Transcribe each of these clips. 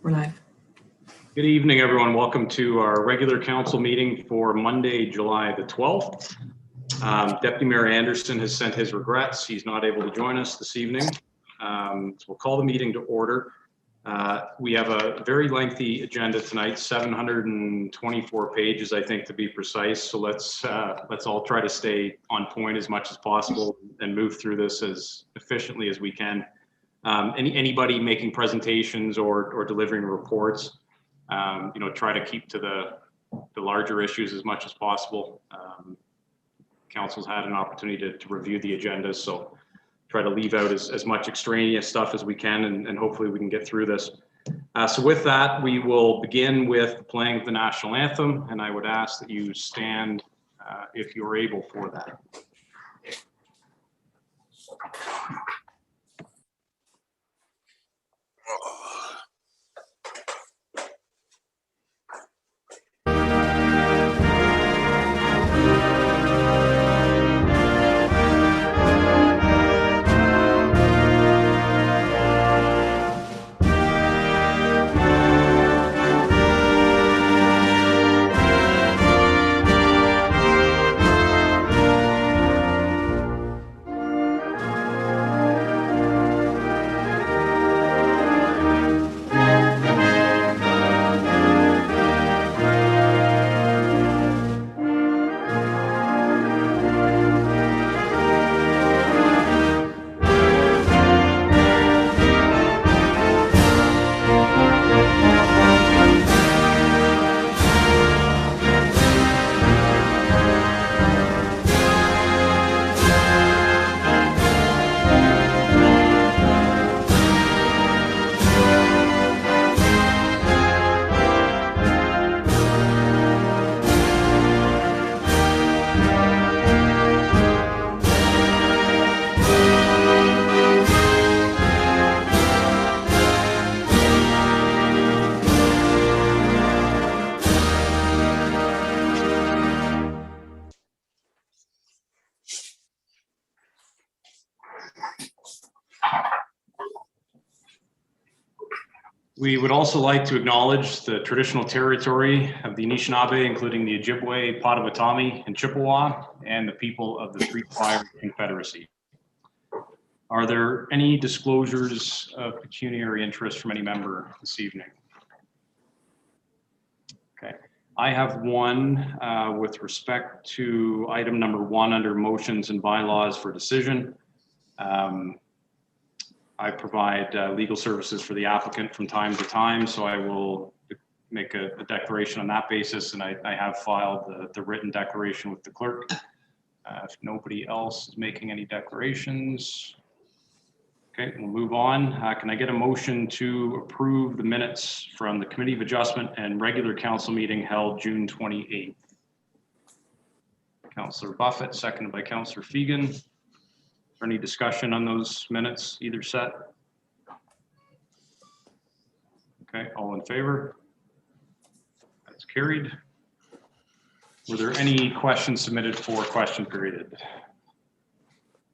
We're live. Good evening, everyone. Welcome to our regular council meeting for Monday, July the 12th. Deputy Mayor Anderson has sent his regrets. He's not able to join us this evening. So we'll call the meeting to order. We have a very lengthy agenda tonight, 724 pages, I think, to be precise. So let's all try to stay on point as much as possible and move through this as efficiently as we can. Anybody making presentations or delivering reports, try to keep to the larger issues as much as possible. Council's had an opportunity to review the agenda, so try to leave out as much extraneous stuff as we can, and hopefully we can get through this. So with that, we will begin with the playing of the national anthem, and I would ask that you stand if you're able for that. We would also like to acknowledge the traditional territory of the Anishinaabe, including the Ojibwe, Potawatomi, and Chippewa, and the people of the Three Fires Confederacy. Are there any disclosures of pecuniary interest from any member this evening? Okay, I have one with respect to item number 1 under motions and bylaws for decision. I provide legal services for the applicant from time to time, so I will make a declaration on that basis, and I have filed the written declaration with the clerk. If nobody else is making any declarations, okay, we'll move on. Can I get a motion to approve the minutes from the Committee of Adjustment and regular council meeting held June 28th? Councillor Buffett, seconded by Councillor Fegan. Any discussion on those minutes, either set? Okay, all in favor? That's carried. Were there any questions submitted for question period?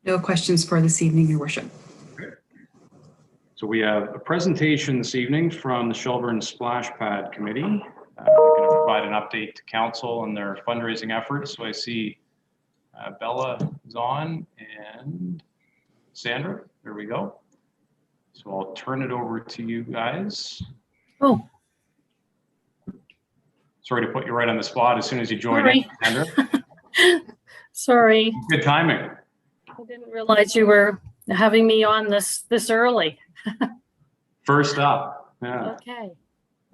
No questions for this evening, Your Worship. Okay. So we have a presentation this evening from the Shelburne Splash Pad Committee. We're going to provide an update to council on their fundraising efforts. So I see Bella is on and Sandra, there we go. So I'll turn it over to you guys. Oh. Sorry to put you right on the spot as soon as you joined in, Sandra. Sorry. Good timing. I didn't realize you were having me on this early. First up. Yeah.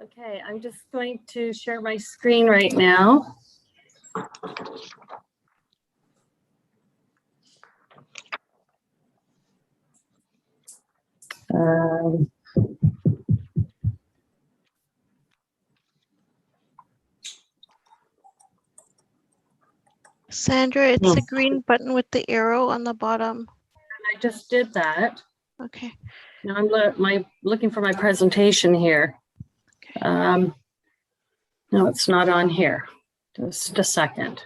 Okay, I'm just going to share my screen right now. Sandra, it's the green button with the arrow on the bottom. I just did that. Okay. Now I'm looking for my presentation here. Okay. No, it's not on here. Just a second.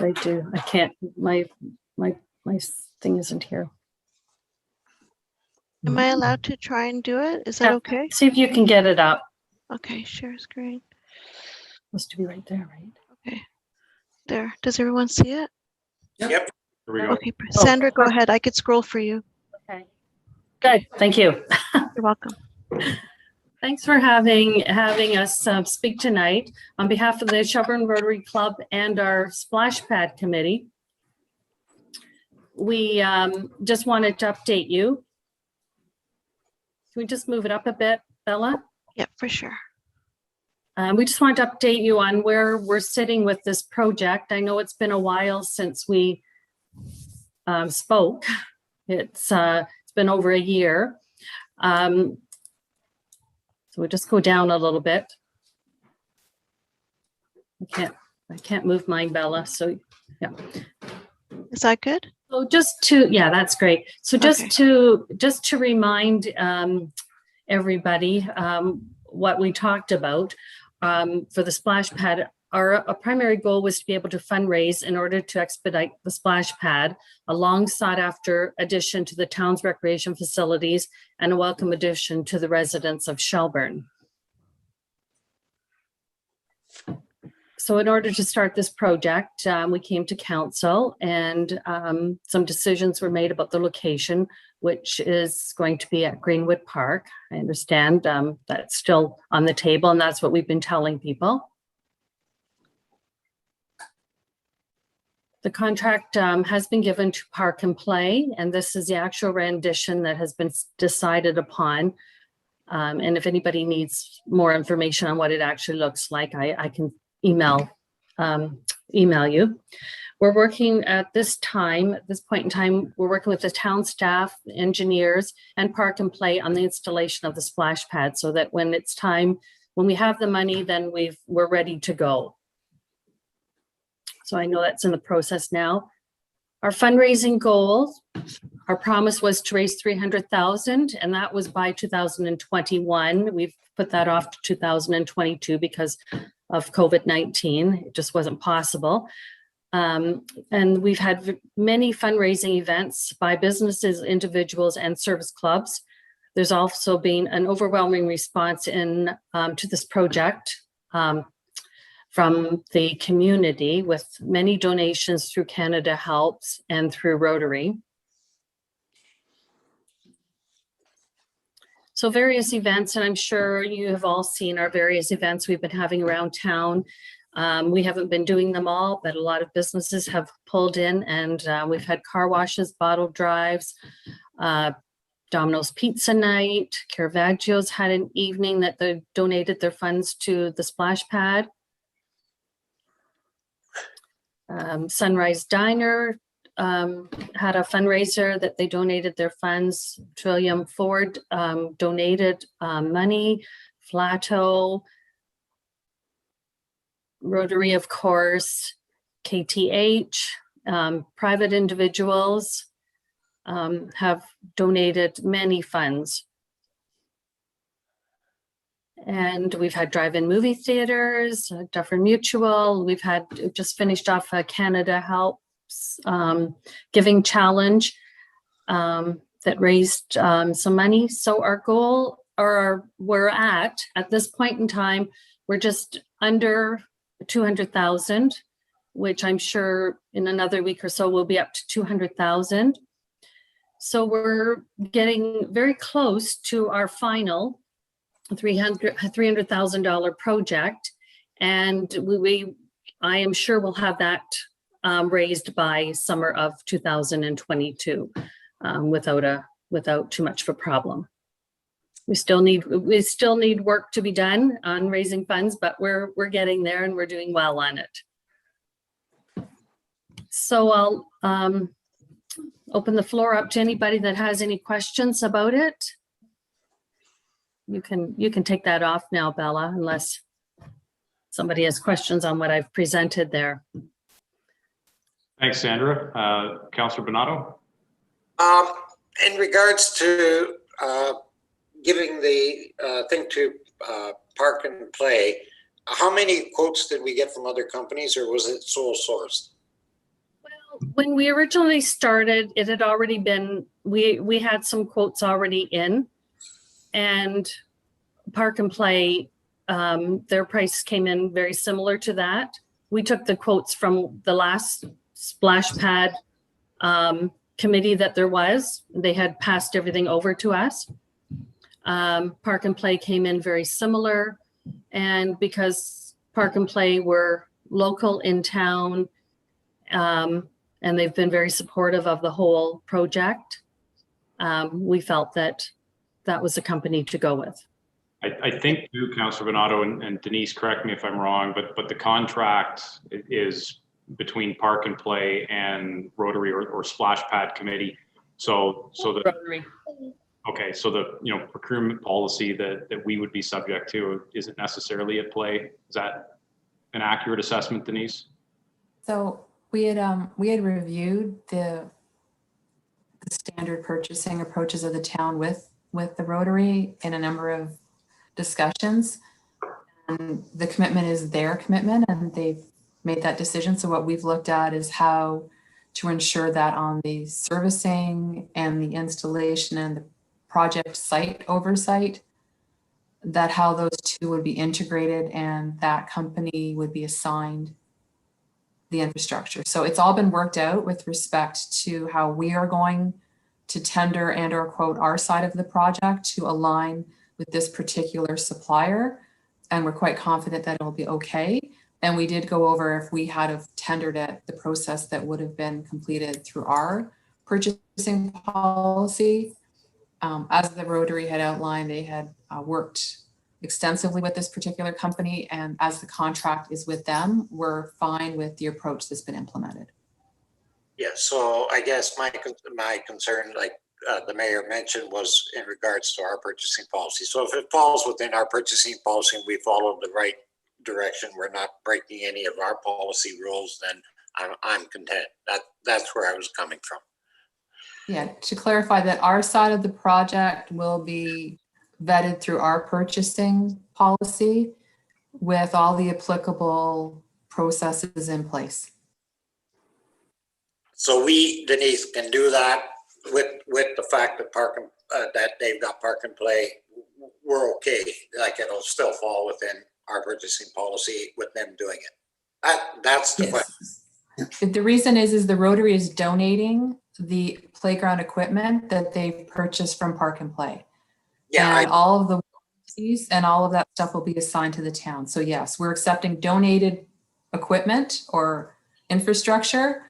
I do. I can't, my thing isn't here. Am I allowed to try and do it? Is that Yeah. okay? See if you can get it up. Okay, share screen. Must be right there, right? Okay. There. Does everyone see it? Here we go. Okay, Sandra, go ahead. I could scroll for you. Okay. Good. Thank you. You're welcome. Thanks for having us speak tonight on behalf of the Shelburne Rotary Club and our Splash Pad Committee. We just wanted to update you. Can we just move it up a bit, Bella? Yep, for sure. We just wanted to update you on where we're sitting with this project. I know it's been a while since we spoke. It's been over a year. So we'll just go down a little bit. I can't move mine, Bella. So yeah. Is that good? So yeah, that's great. So just to remind everybody what we talked about for the splash pad, our primary goal was to be able to fundraise in order to expedite the splash pad, a long sought after addition to the town's recreation facilities and a welcome addition to the residents of Shelburne. So in order to start this project, we came to council and some decisions were made about the location, which is going to be at Greenwood Park. I understand that's still on the table and that's what we've been telling people. The contract has been given to Park and Play, and this is the actual rendition that has been decided upon. And if anybody needs more information on what it actually looks like, I can email you. We're working at this point in time, we're working with the town staff, engineers, and Park and Play on the installation of the splash pad so that when it's time, when we have the money, then we're ready to go. So I know that's in the process now. Our fundraising goal, our promise was to raise $300,000, and that was by 2021. We've put that off to 2022 because of COVID-19. It just wasn't possible. And we've had many fundraising events by businesses, individuals, and service clubs. There's also been an overwhelming response to this project from the community with many donations through Canada Helps and through Rotary. So various events, and I'm sure you have all seen our various events we've been having around town. We haven't been doing them all, but a lot of businesses have pulled in and we've had car washes, bottle drives, Domino's Pizza Night, Caravaggio's had an evening that they donated their funds to the splash pad. Sunrise Diner had a fundraiser that they donated their funds. Trillium Ford donated money. Flato, Rotary, of course, KTH, private individuals have donated many funds. And we've had drive-in movie theaters, Dufferin Mutual. We've had just finished off a Canada Helps giving challenge that raised some money. So our goal, or we're at this point in time, we're just under 200,000, which I'm sure in another week or so we'll be up to 200,000. So we're getting very close to our final $300,000 project, and I am sure we'll have that raised by summer of 2022 without too much of a problem. We still need work to be done on raising funds, but we're getting there and we're doing well on it. So I'll open the floor up to anybody that has any questions about it. You can take that off now, Bella, unless somebody has questions on what I've presented there. Thanks, Sandra. Councillor Bonato. In regards to giving the thing to Park and Play, how many quotes did we get from other companies, or was it sole sourced? When we originally started, it had already been, we had some quotes already in, and Park and Play, their price came in very similar to that. We took the quotes from the last splash pad committee that there was. They had passed everything over to us. Park and Play came in very similar, and because Park and Play were local in town, and they've been very supportive of the whole project, we felt that that was a company to go with. I think too, Councillor Bonato and Denise, correct me if I'm wrong, but the contract is between Park and Play and Rotary or Splash Pad Committee. So the Rotary. okay, so the procurement policy that we would be subject to isn't necessarily at play. Is that an accurate assessment, Denise? So we had reviewed the standard purchasing approaches of the town with the Rotary in a number of discussions, and the commitment is their commitment, and they've made that decision. So what we've looked at is how to ensure that on the servicing and the installation and the project site oversight, that how those two would be integrated and that company would be assigned the infrastructure. So it's all been worked out with respect to how we are going to tender and or quote our side of the project to align with this particular supplier. And we're quite confident that it'll be okay. And we did go over, if we had have tendered it, the process that would have been completed through our purchasing policy. As the Rotary had outlined, they had worked extensively with this particular company, and as the contract is with them, we're fine with the approach that's been implemented. Yeah, so I guess my concern, like the mayor mentioned, was in regards to our purchasing policy. So if it falls within our purchasing policy and we follow the right direction, we're not breaking any of our policy rules, then I'm content. That's where I was coming from. Yeah, to clarify that our side of the project will be vetted through our purchasing policy with all the applicable processes in place. So we, Denise, can do that with the fact that that they've got Park and Play. We're okay. Like, it'll still fall within our purchasing policy with them doing it. That's the question. The reason is the Rotary is donating the playground equipment that they've purchased from Park and Play. Yeah, And all of the warranties and all of that stuff will be assigned to the town. So yes, we're accepting donated equipment or infrastructure,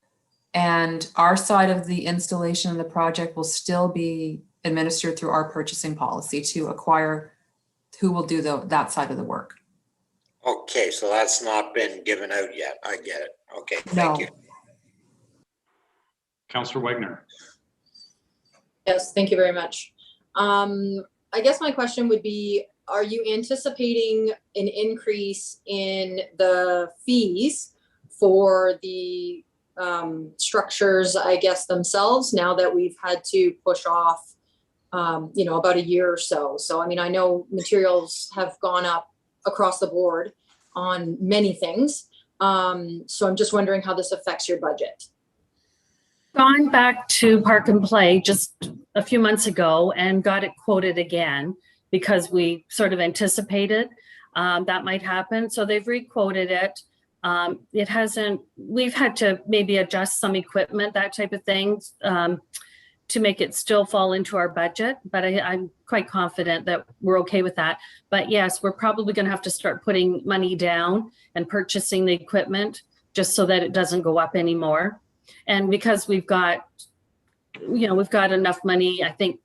and our side of the installation of the project will still be administered through our purchasing policy to acquire who will do that side of the work. okay, so that's not been given out yet. I get it. Okay, thank you. Councillor Wagner. Yes, thank you very much. I guess my question would be, are you anticipating an increase in the fees for the structures, I guess, themselves, now that we've had to push off, about a year or so? So, I mean, I know materials have gone up across the board on many things. So I'm just wondering how this affects your budget. Gone back to Park and Play just a few months ago and got it quoted again because we sort of anticipated that might happen. So they've re-quoted it. It hasn't, we've had to maybe adjust some equipment, that type of thing, to make it still fall into our budget. But I'm quite confident that we're okay with that. But yes, we're probably going to have to start putting money down and purchasing the equipment just so that it doesn't go up anymore. And because we've got enough money, I think,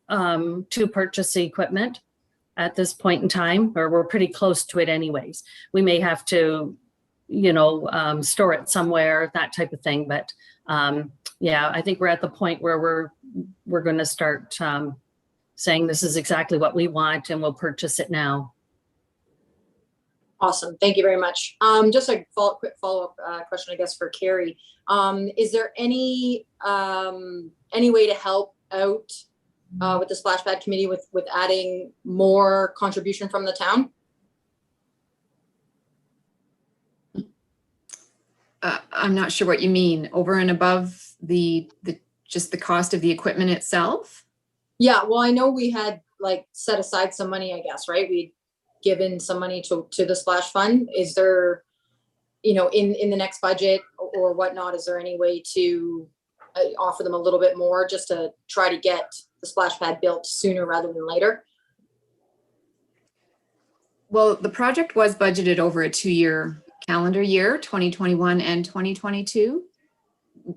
to purchase the equipment at this point in time, or we're pretty close to it anyways. We may have to, store it somewhere, that type of thing. But yeah, I think we're at the point where we're going to start saying this is exactly what we want and we'll purchase it now. Awesome. Thank you very much. Just a quick follow-up question, I guess, for Carrie. Is there any way to help out with the splash pad committee with adding more contribution from the town? I'm not sure what you mean. Over and above just the cost of the equipment itself? Yeah, well, I know we had like set aside some money, I guess, right? We'd given some money to the splash fund. Is there, you know, in the next budget or whatnot, is there any way to offer them a little bit more just to try to get the splash pad built sooner rather than later? Well, the project was budgeted over a 2-year calendar year, 2021 and 2022,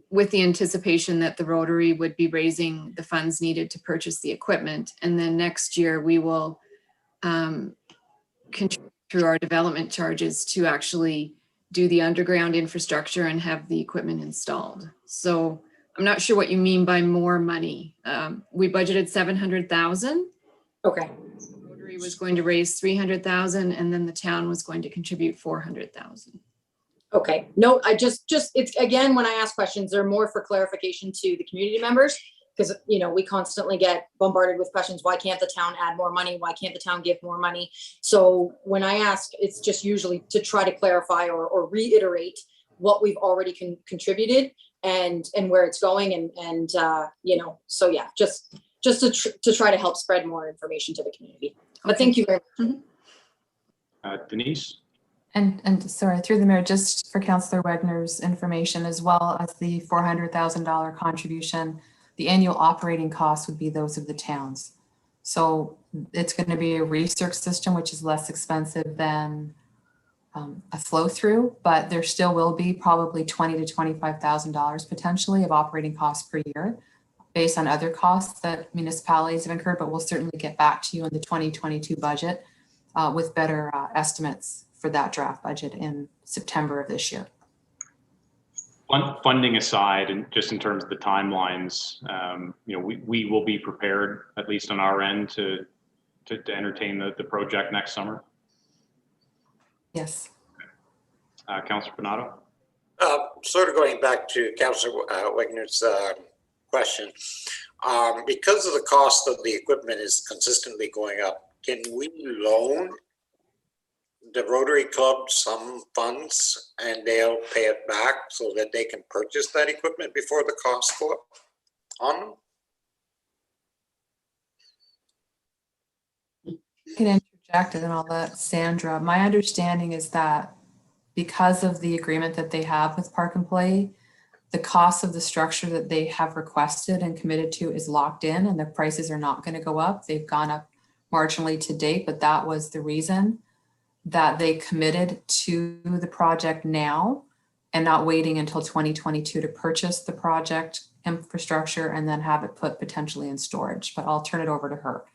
with the anticipation that the Rotary would be raising the funds needed to purchase the equipment. And then next year we will contribute through our development charges to actually do the underground infrastructure and have the equipment installed. So I'm not sure what you mean by more money. We budgeted 700,000. Okay. Rotary was going to raise 300,000, and then the town was going to contribute 400,000. Okay, no, I just, it's, again, when I ask questions, they're more for clarification to the community members. Because, you know, we constantly get bombarded with questions. Why can't the town add more money? Why can't the town give more money? So when I ask, it's just usually to try to clarify or reiterate what we've already contributed and where it's going. And you know, so yeah, just to try to help spread more information to the community. But thank you very much. Denise? And sorry, through the mayor, just for Councillor Wagner's information, as well as the $400,000 contribution, the annual operating costs would be those of the towns. So it's going to be a research system, which is less expensive than a flow through, but there still will be probably $20,000 to $25,000 potentially of operating costs per year based on other costs that municipalities have incurred, but we'll certainly get back to you in the 2022 budget with better estimates for that draft budget in September of this year. Funding aside, and just in terms of the timelines, you know, we will be prepared, at least on our end, to entertain the project next summer. Yes. Councillor Donato? Sort of going back to Councillor Wagner's question, because of the cost of the equipment is consistently going up, can we loan the Rotary Club some funds and they'll pay it back so that they can purchase that equipment before the costs go up on them? I can interject and all that, Sandra. My understanding is that because of the agreement that they have with Park and Play, the cost of the structure that they have requested and committed to is locked in and the prices are not going to go up. They've gone up marginally to date, but that was the reason that they committed to the project now and not waiting until 2022 to purchase the project infrastructure and then have it put potentially in storage. But I'll turn it over to her.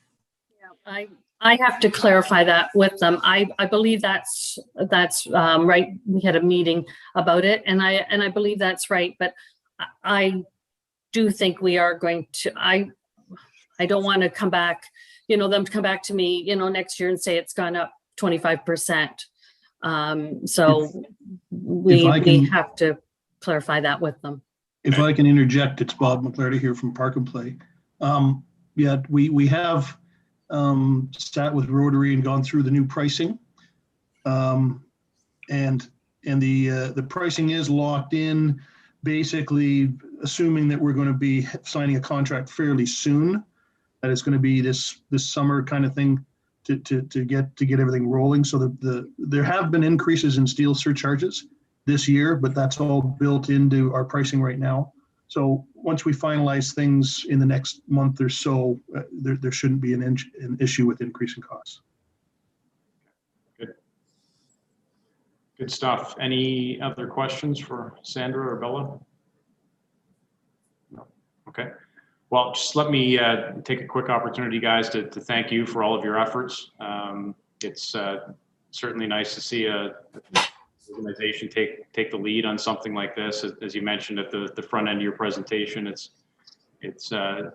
Yeah, I have to clarify that with them. I believe that's right. We had a meeting about it, and I believe that's right. But I do think we are going to. I don't want to come back, you know, them to come back to me, you know, next year and say it's gone up 25%. So we have to clarify that with them. If I can interject, it's Bob McClarty here from Park and Play. Yeah, we have sat with Rotary and gone through the new pricing, and the pricing is locked in, basically assuming that we're going to be signing a contract fairly soon, that it's going to be this summer kind of thing to get everything rolling. So there have been increases in steel surcharges this year, but that's all built into our pricing right now. So once we finalize things in the next month or so, there shouldn't be an issue with increasing costs. Good stuff. Any other questions for Sandra or Bella? No. Okay. Well, just let me take a quick opportunity, guys, to thank you for all of your efforts. It's certainly nice to see a organization take the lead on something like this. As you mentioned at the front end of your presentation, it's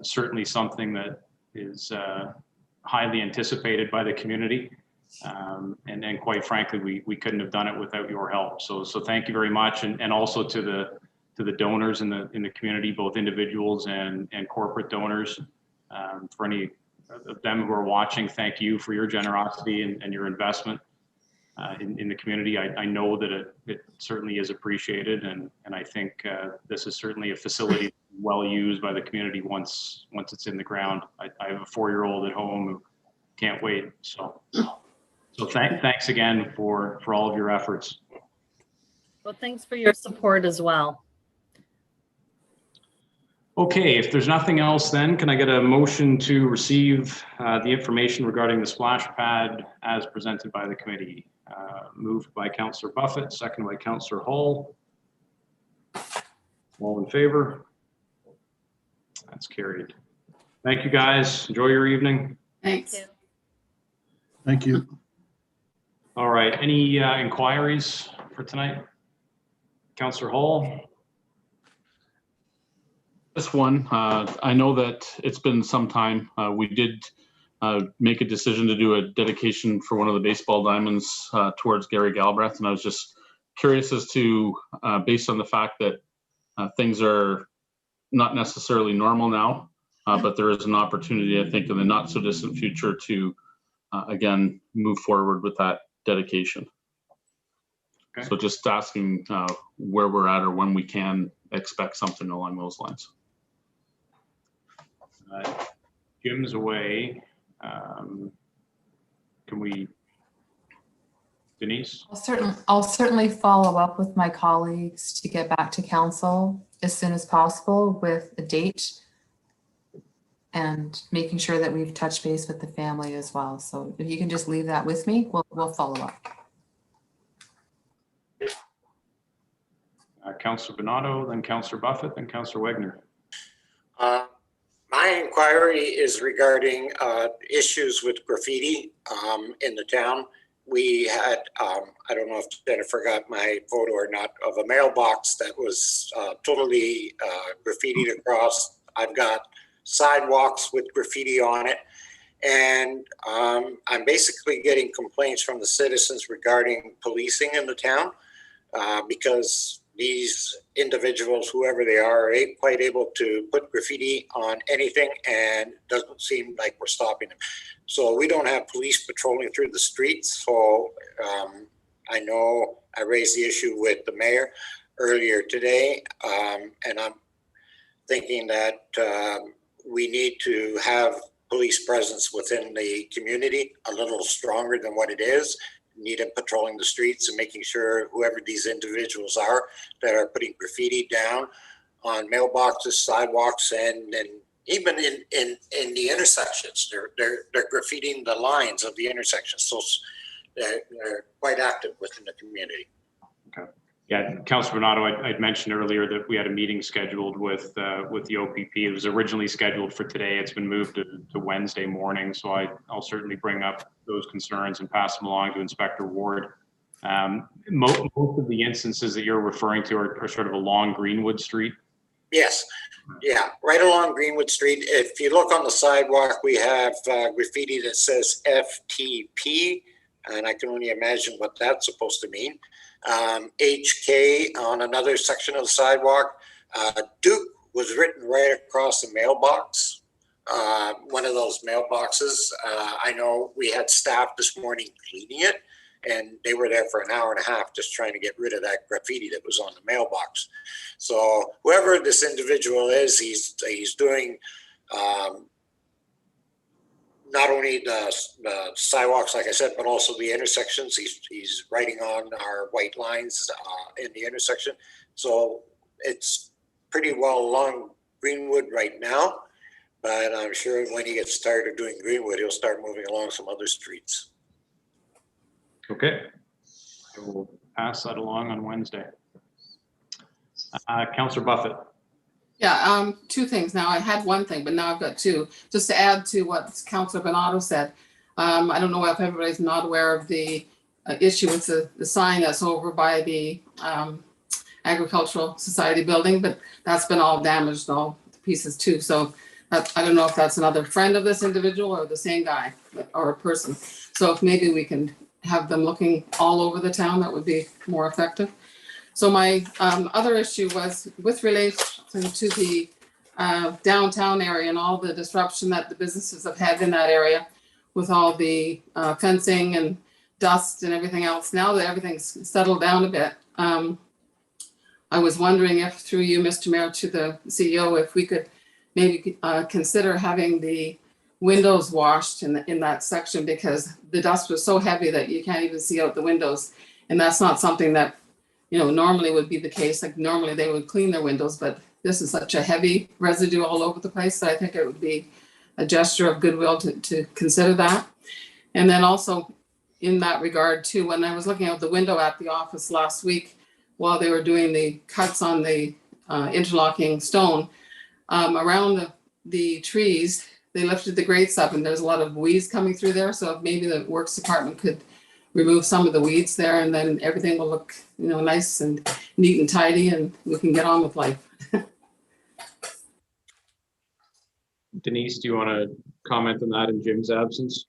certainly something that is highly anticipated by the community. And then quite frankly, we couldn't have done it without your help. So thank you very much. And also to the donors in the community, both individuals and corporate donors. For any of them who are watching, thank you for your generosity and your investment. in the community. I know that it certainly is appreciated, and I think this is certainly a facility well used by the community once it's in the ground. I have a 4-year-old at home who can't wait. So thanks again for all of your efforts. Well, thanks for your support as well. Okay, if there's nothing else, then can I get a motion to receive the information regarding the splash pad as presented by the committee? Moved by Councillor Buffett, seconded by Councillor Hull. All in favor? That's carried. Thank you, guys. Enjoy your evening. Thanks. Thank you. All right, any inquiries for tonight? Councillor Hull? This one, I know that it's been some time. We did make a decision to do a dedication for one of the baseball diamonds towards Gary Galbraith. And I was just curious as to, based on the fact that things are not necessarily normal now, but there is an opportunity, I think, in the not so distant future to, again, move forward with that dedication. Okay. So just asking where we're at or when we can expect something along those lines. Jim's away. Can we, Denise? I'll certainly follow up with my colleagues to get back to council as soon as possible with a date and making sure that we've touched base with the family as well. So if you can just leave that with me, we'll follow up. Councillor Donato, then Councillor Buffett, then Councillor Wagner. My inquiry is regarding issues with graffiti in the town. We had, I don't know if Jennifer got my photo or not, of a mailbox that was totally graffitied across. I've got sidewalks with graffiti on it. And I'm basically getting complaints from the citizens regarding policing in the town because these individuals, whoever they are quite able to put graffiti on anything, and doesn't seem like we're stopping them. So we don't have police patrolling through the streets. So I know I raised the issue with the mayor earlier today, and I'm thinking that we need to have police presence within the community a little stronger than what it is. Need them patrolling the streets and making sure whoever these individuals are that are putting graffiti down on mailboxes, sidewalks, and even in the intersections, they're graffitiing the lines of the intersections. So they're quite active within the community. Okay. Yeah, Councillor Donato, I'd mentioned earlier that we had a meeting scheduled with the OPP. It was originally scheduled for today. It's been moved to Wednesday morning. So I'll certainly bring up those concerns and pass them along to Inspector Ward. Most of the instances that you're referring to are sort of along Greenwood Street. Yes, yeah, right along Greenwood Street. If you look on the sidewalk, we have graffiti that says FTP, and I can only imagine what that's supposed to mean. HK on another section of the sidewalk. Duke was written right across the mailbox, one of those mailboxes. I know we had staff this morning cleaning it, and they were there for an hour and a half just trying to get rid of that graffiti that was on the mailbox. So whoever this individual is, he's doing not only the sidewalks, like I said, but also the intersections. He's writing on our white lines in the intersection. So it's pretty well along Greenwood right now, but I'm sure when he gets tired of doing Greenwood, he'll start moving along some other streets. Okay. I will pass that along on Wednesday. Councillor Buffett. Yeah, two things. Now I had one thing, but now I've got two. Just to add to what Councillor Donato said, I don't know if everybody's not aware of the issue with the sign that's over by the Agricultural Society building, but that's been all damaged, all to pieces too. So I don't know if that's another friend of this individual or the same guy or a person. So if maybe we can have them looking all over the town, that would be more effective. So my other issue was with relation to the downtown area and all the disruption that the businesses have had in that area with all the fencing and dust and everything else. Now that everything's settled down a bit, I was wondering if through you, Mr. Mayor, to the CEO, if we could maybe consider having the windows washed in that section, because the dust was so heavy that you can't even see out the windows. And that's not something that, you know, normally would be the case. Like normally they would clean their windows, but this is such a heavy residue all over the place that I think it would be a gesture of goodwill to consider that. And then also in that regard too, when I was looking out the window at the office last week, while they were doing the cuts on the interlocking stone, around the trees, they lifted the grates up and there's a lot of weeds coming through there. So if maybe the works department could remove some of the weeds there, and then everything will look, you know, nice and neat and tidy, and we can get on with life. Denise, do you want to comment on that in Jim's absence?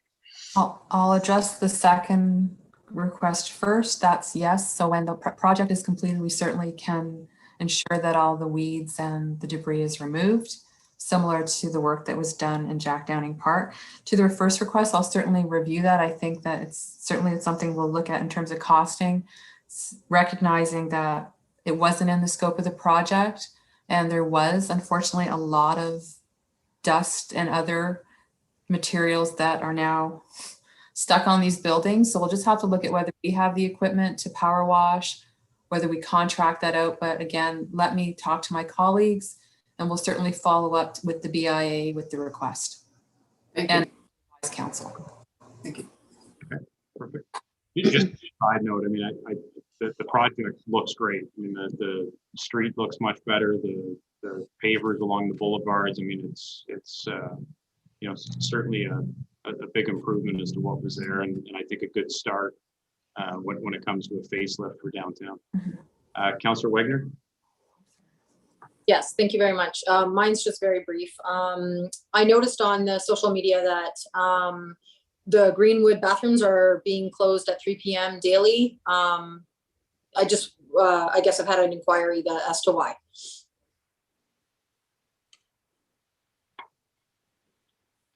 I'll address the second request first. That's yes. So when the project is completed, we certainly can ensure that all the weeds and the debris is removed, similar to the work that was done in Jack Downing Park. To the first request, I'll certainly review that. I think that it's certainly something we'll look at in terms of costing, recognizing that it wasn't in the scope of the project, and there was unfortunately a lot of dust and other materials that are now stuck on these buildings. So we'll just have to look at whether we have the equipment to power wash, whether we contract that out. But again, let me talk to my colleagues, and we'll certainly follow up with the BIA with the request. Thank and you. Council. Thank you. Okay, perfect. Just a side note, I mean, the project looks great. I mean, the street looks much better. The pavers along the boulevards. I mean, it's you know, certainly a big improvement as to what was there, and I think a good start when it comes to a facelift for downtown. Councillor Wagner. Yes, thank you very much. Mine's just very brief. I noticed on the social media that the Greenwood bathrooms are being closed at 3 p.m. daily. I guess I've had an inquiry as to why.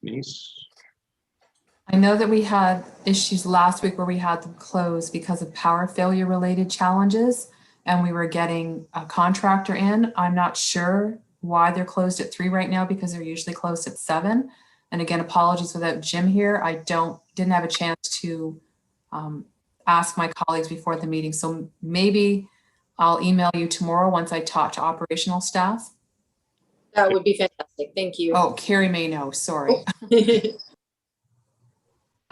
Denise. I know that we had issues last week where we had them closed because of power failure related challenges, and we were getting a contractor in. I'm not sure why they're closed at 3 right now, because they're usually closed at 7. And again, apologies without Jim here. I didn't have a chance to ask my colleagues before the meeting. So maybe I'll email you tomorrow once I talk to operational staff. That would be fantastic. Thank you. Oh, Carrie may know, sorry.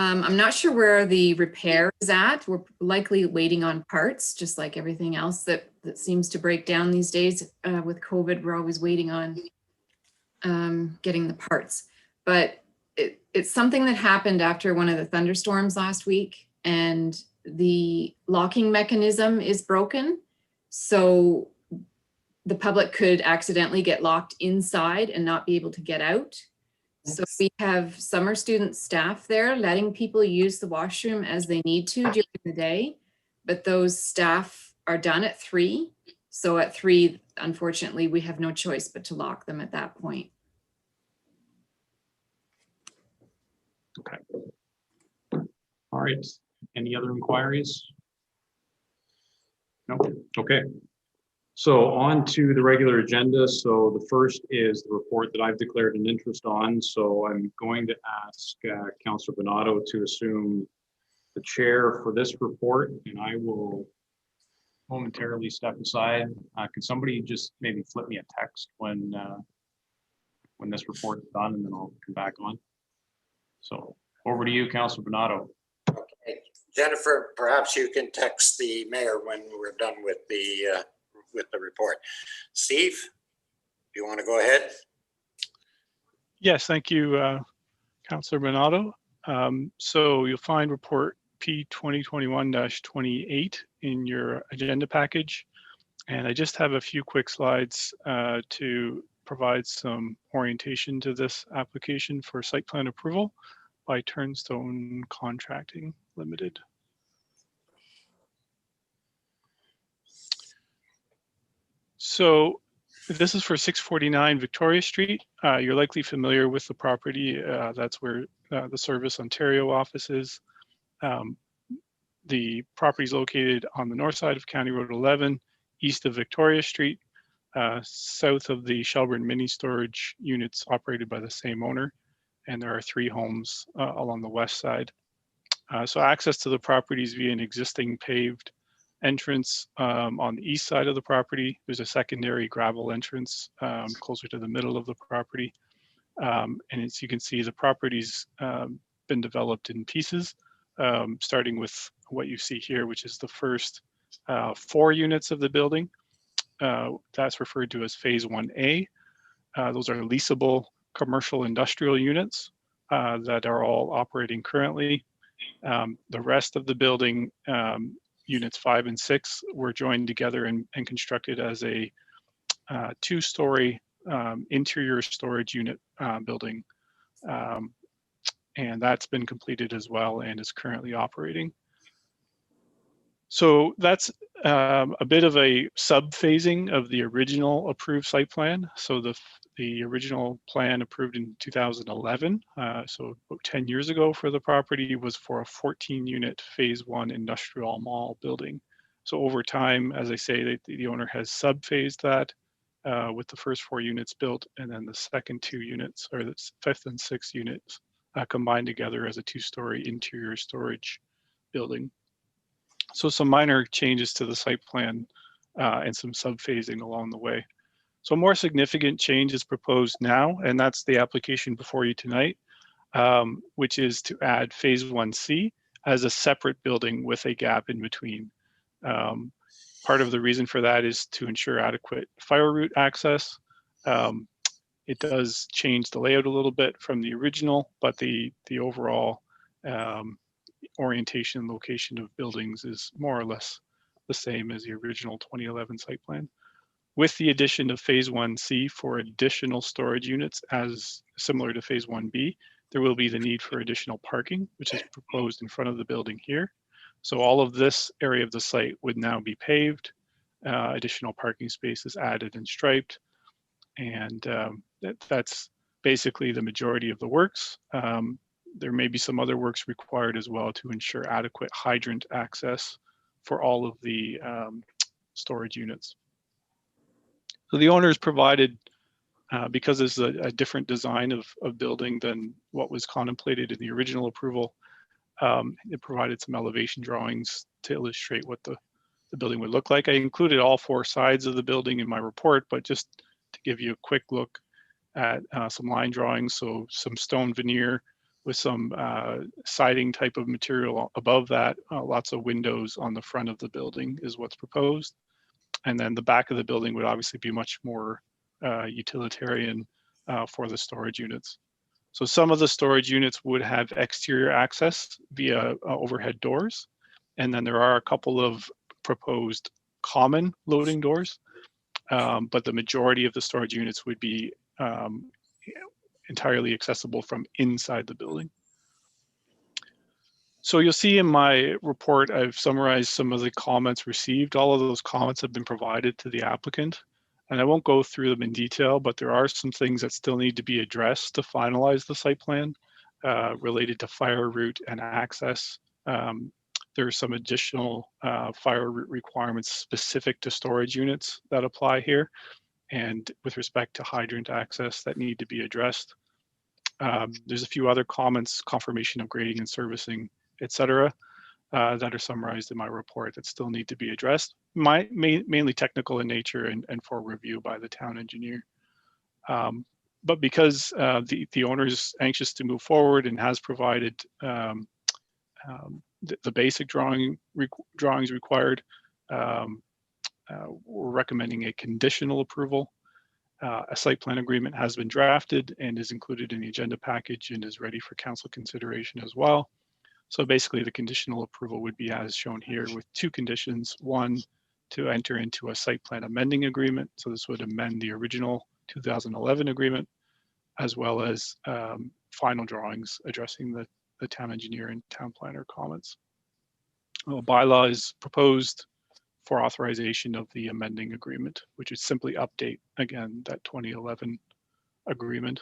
I'm not sure where the repair is at. We're likely waiting on parts, just like everything else that seems to break down these days. With COVID, we're always waiting on getting the parts. But it's something that happened after one of the thunderstorms last week, and the locking mechanism is broken. So the public could accidentally get locked inside and not be able to get out. So we have summer student staff there letting people use the washroom as they need to during the day, but those staff are done at 3. So at 3, unfortunately, we have no choice but to lock them at that point. Okay. All right. Any other inquiries? No. Okay. So on to the regular agenda. So the first is the report that I've declared an interest on. So I'm going to ask Councillor Bonato to assume the chair for this report, and I will momentarily step aside. Can somebody just maybe flip me a text when this report is done, and then I'll come back on. So over to you, Councillor Bonato. Okay. Jennifer, perhaps you can text the mayor when we're done with the report. Steve, do you want to go ahead? Yes, thank you, Councillor Bonato. So you'll find report P 2021-28 in your agenda package. And I just have a few quick slides to provide some orientation to this application for site plan approval by Turnstone Contracting Limited. So this is for 649 Victoria Street. You're likely familiar with the property. That's where the Service Ontario office is. The property is located on the north side of County Road 11, east of Victoria Street, south of the Shelburne mini storage units operated by the same owner. And there are 3 homes along the west side. So access to the property is via an existing paved entrance on the east side of the property. There's a secondary gravel entrance closer to the middle of the property. And as you can see, the property's been developed in pieces, starting with what you see here, which is the first 4 units of the building. That's referred to as phase 1A. Those are leasable commercial industrial units that are all operating currently. The rest of the building, units 5 and 6, were joined together and constructed as a 2-story interior storage unit building. And that's been completed as well and is currently operating. So that's a bit of a sub-phasing of the original approved site plan. So the original plan approved in 2011, so about 10 years ago for the property, was for a 14-unit phase 1 industrial mall building. So over time, as I say, the owner has sub-phased that with the first 4 units built, and then the second 2 units, or the 5th and 6th units, combined together as a 2-story interior storage building. So some minor changes to the site plan and some sub-phasing along the way. So more significant change is proposed now, and that's the application before you tonight, which is to add phase 1C as a separate building with a gap in between. Part of the reason for that is to ensure adequate fire route access. It does change the layout a little bit from the original, but the overall orientation and location of buildings is more or less the same as the original 2011 site plan. With the addition of phase 1C for additional storage units, as similar to phase 1B, there will be the need for additional parking, which is proposed in front of the building here. So all of this area of the site would now be paved, additional parking spaces added and striped, and that's basically the majority of the works. There may be some other works required as well to ensure adequate hydrant access for all of the storage units. So the owners provided, because it's a different design of building than what was contemplated in the original approval, it provided some elevation drawings to illustrate what the building would look like. I included all 4 sides of the building in my report, but just to give you a quick look at some line drawings. So some stone veneer with some siding type of material above that, lots of windows on the front of the building is what's proposed. And then the back of the building would obviously be much more utilitarian for the storage units. So some of the storage units would have exterior access via overhead doors. And then there are a couple of proposed common loading doors, but the majority of the storage units would be entirely accessible from inside the building. So you'll see in my report, I've summarized some of the comments received. All of those comments have been provided to the applicant, and I won't go through them in detail, but there are some things that still need to be addressed to finalize the site plan related to fire route and access. There are some additional fire route requirements specific to storage units that apply here, and with respect to hydrant access that need to be addressed. There's a few other comments, confirmation of grading and servicing, etc., that are summarized in my report that still need to be addressed, mainly technical in nature and for review by the town engineer. But because the owner is anxious to move forward and has provided the basic drawings required, we're recommending a conditional approval. A site plan agreement has been drafted and is included in the agenda package and is ready for council consideration as well. So basically the conditional approval would be as shown here with 2 conditions. 1, to enter into a site plan amending agreement. So this would amend the original 2011 agreement, as well as final drawings addressing the town engineer and town planner comments. A bylaw is proposed for authorization of the amending agreement, which would simply update, again, that 2011 agreement.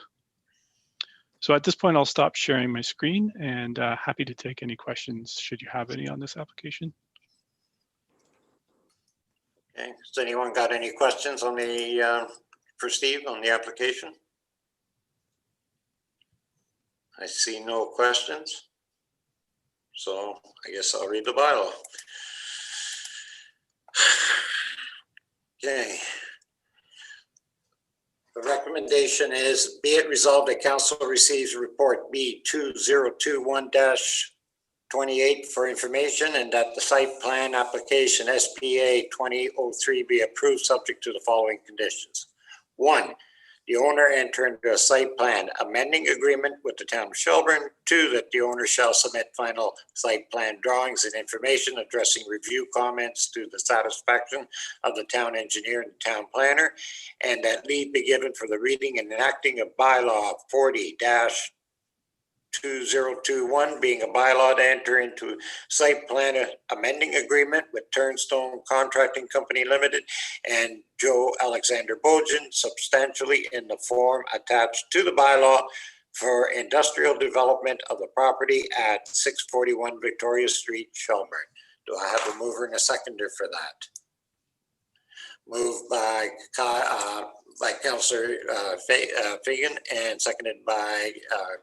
So at this point, I'll stop sharing my screen and happy to take any questions should you have any on this application. Okay, has anyone got any questions on the, for Steve on the application? I see no questions. So I guess I'll read the bylaw. Okay. The recommendation is, be it resolved that council receives report B 2021-28 for information, and that the site plan application SPA 2003 be approved subject to the following conditions. 1, the owner enter into a site plan amending agreement with the town of Shelburne. 2, that the owner shall submit final site plan drawings and information addressing review comments to the satisfaction of the town engineer and the town planner, and that leave be given for the reading and enacting of bylaw 40-2021, being a bylaw to enter into site plan amending agreement with Turnstone Contracting Company Limited and Joe Alexander Bojan, substantially in the form attached to the bylaw for industrial development of the property at 641 Victoria Street, Shelburne. Do I have a mover and a seconder for that? Moved by Councillor Fagan and seconded by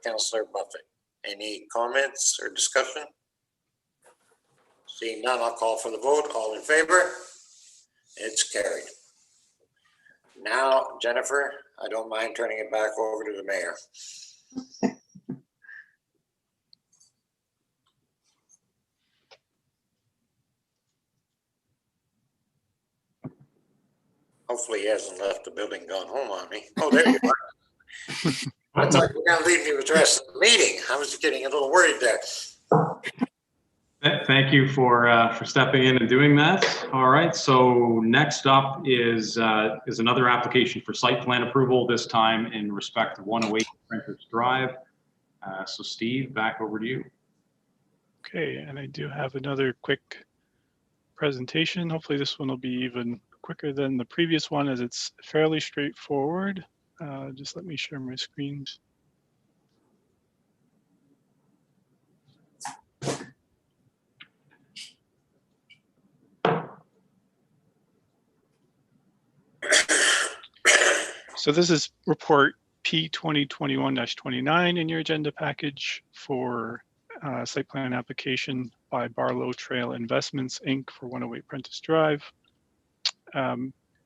Councillor Buffett. Any comments or discussion? Seeing none, I'll call for the vote. All in favor? It's carried. Now, Jennifer, I don't mind turning it back over to the mayor. Hopefully he hasn't left the building, gone home on me. Oh, there you are. I thought you were going to leave me with the rest of the meeting. I was getting a little worried there. Thank you for stepping in and doing that. All right, so next up is another application for site plan approval, this time in respect of 108 Prentice Drive. So Steve, back over to you. Okay, and I do have another quick presentation. Hopefully this one will be even quicker than the previous one, as it's fairly straightforward. Just let me share my screen. So this is report P 2021-29 in your agenda package for site plan application by Barlow Trail Investments, Inc. for 108 Prentice Drive.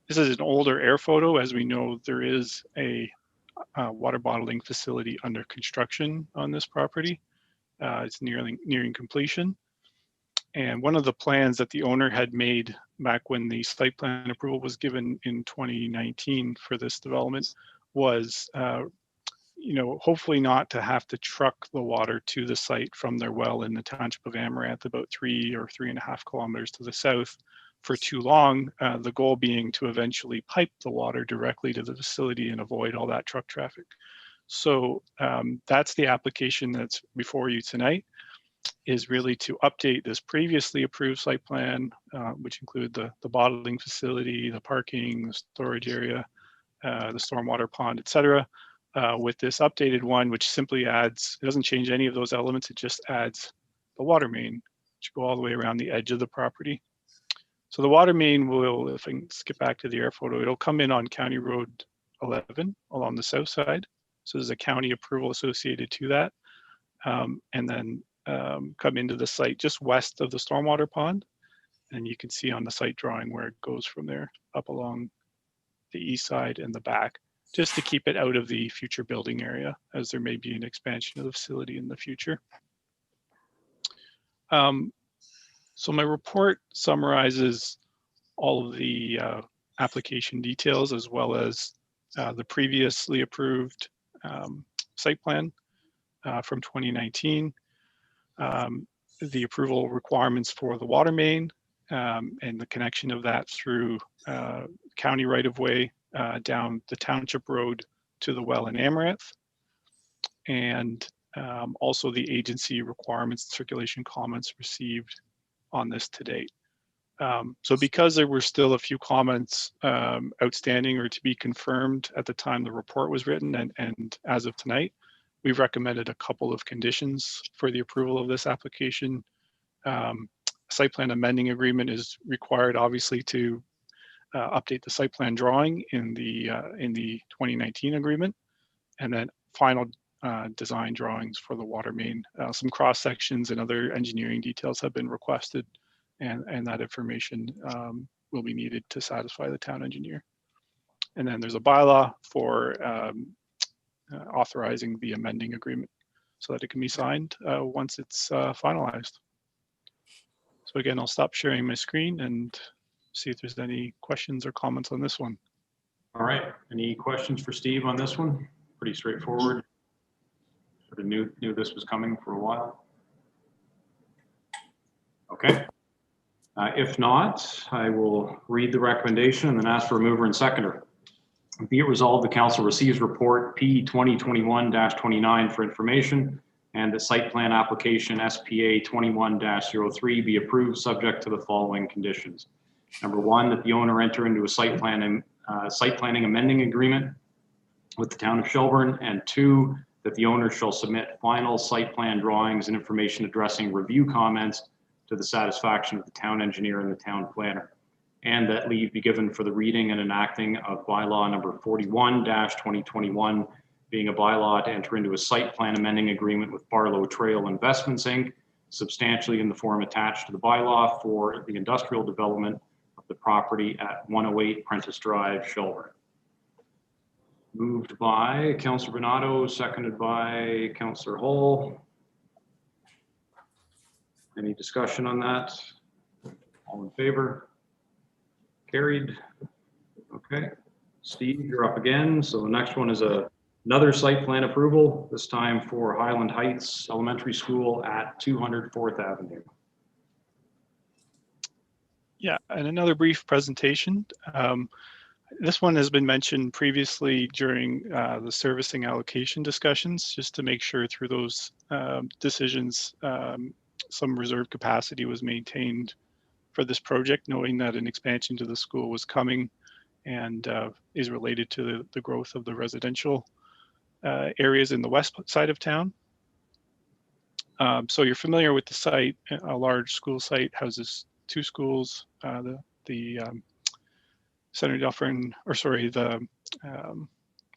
This is an older air photo. As we know, there is a water bottling facility under construction on this property. It's nearing completion. And one of the plans that the owner had made back when the site plan approval was given in 2019 for this development was, hopefully not to have to truck the water to the site from their well in the township of Amaranth, about 3 or 3.5 kilometers to the south, for too long. The goal being to eventually pipe the water directly to the facility and avoid all that truck traffic. So that's the application that's before you tonight, is really to update this previously approved site plan, which include the bottling facility, the parking, the storage area, the stormwater pond, etc., with this updated one, which simply adds, it doesn't change any of those elements, it just adds the water main, which go all the way around the edge of the property. So the water main will, if I can skip back to the air photo, it'll come in on County Road 11 along the south side. So there's a county approval associated to that. And then come into the site just west of the stormwater pond. And you can see on the site drawing where it goes from there up along the east side and the back, just to keep it out of the future building area, as there may be an expansion of the facility in the future. So my report summarizes all of the application details, as well as the previously approved site plan from 2019, the approval requirements for the water main, and the connection of that through county right-of-way down the township road to the well in Amaranth, and also the agency requirements, circulation comments received on this to date. So because there were still a few comments outstanding or to be confirmed at the time the report was written, and as of tonight, we've recommended a couple of conditions for the approval of this application. Site plan amending agreement is required, obviously, to update the site plan drawing in the 2019 agreement, and then final design drawings for the water main. Some cross sections and other engineering details have been requested, and that information will be needed to satisfy the town engineer. And then there's a bylaw for authorizing the amending agreement so that it can be signed once it's finalized. So again, I'll stop sharing my screen and see if there's any questions or comments on this one. All right, any questions for Steve on this one? Pretty straightforward. Sort of knew this was coming for a while. Okay. If not, I will read the recommendation and then ask for a mover and seconder. Be it resolved, the council receives report P 2021-29 for information, and the site plan application SPA 21-03 be approved subject to the following conditions. Number one, that the owner enter into a site planning amending agreement with the town of Shelburne, and two, that the owner shall submit final site plan drawings and information addressing review comments to the satisfaction of the town engineer and the town planner, and that leave be given for the reading and enacting of bylaw number 41-2021, being a bylaw to enter into a site plan amending agreement with Barlow Trail Investments, Inc., substantially in the form attached to the bylaw for the industrial development of the property at 108 Prentice Drive, Shelburne. Moved by Councillor Bernardo, seconded by Councillor Hall. Any discussion on that? All in favor? Carried. Okay. Steve, you're up again. So the next one is another site plan approval, this time for Highland Heights Elementary School at 200 4th Avenue. Yeah, and another brief presentation. This one has been mentioned previously during the servicing allocation discussions, just to make sure through those decisions, some reserve capacity was maintained for this project, knowing that an expansion to the school was coming and is related to the growth of the residential areas in the west side of town. So you're familiar with the site. A large school site houses two schools, the Senator Dufferin, the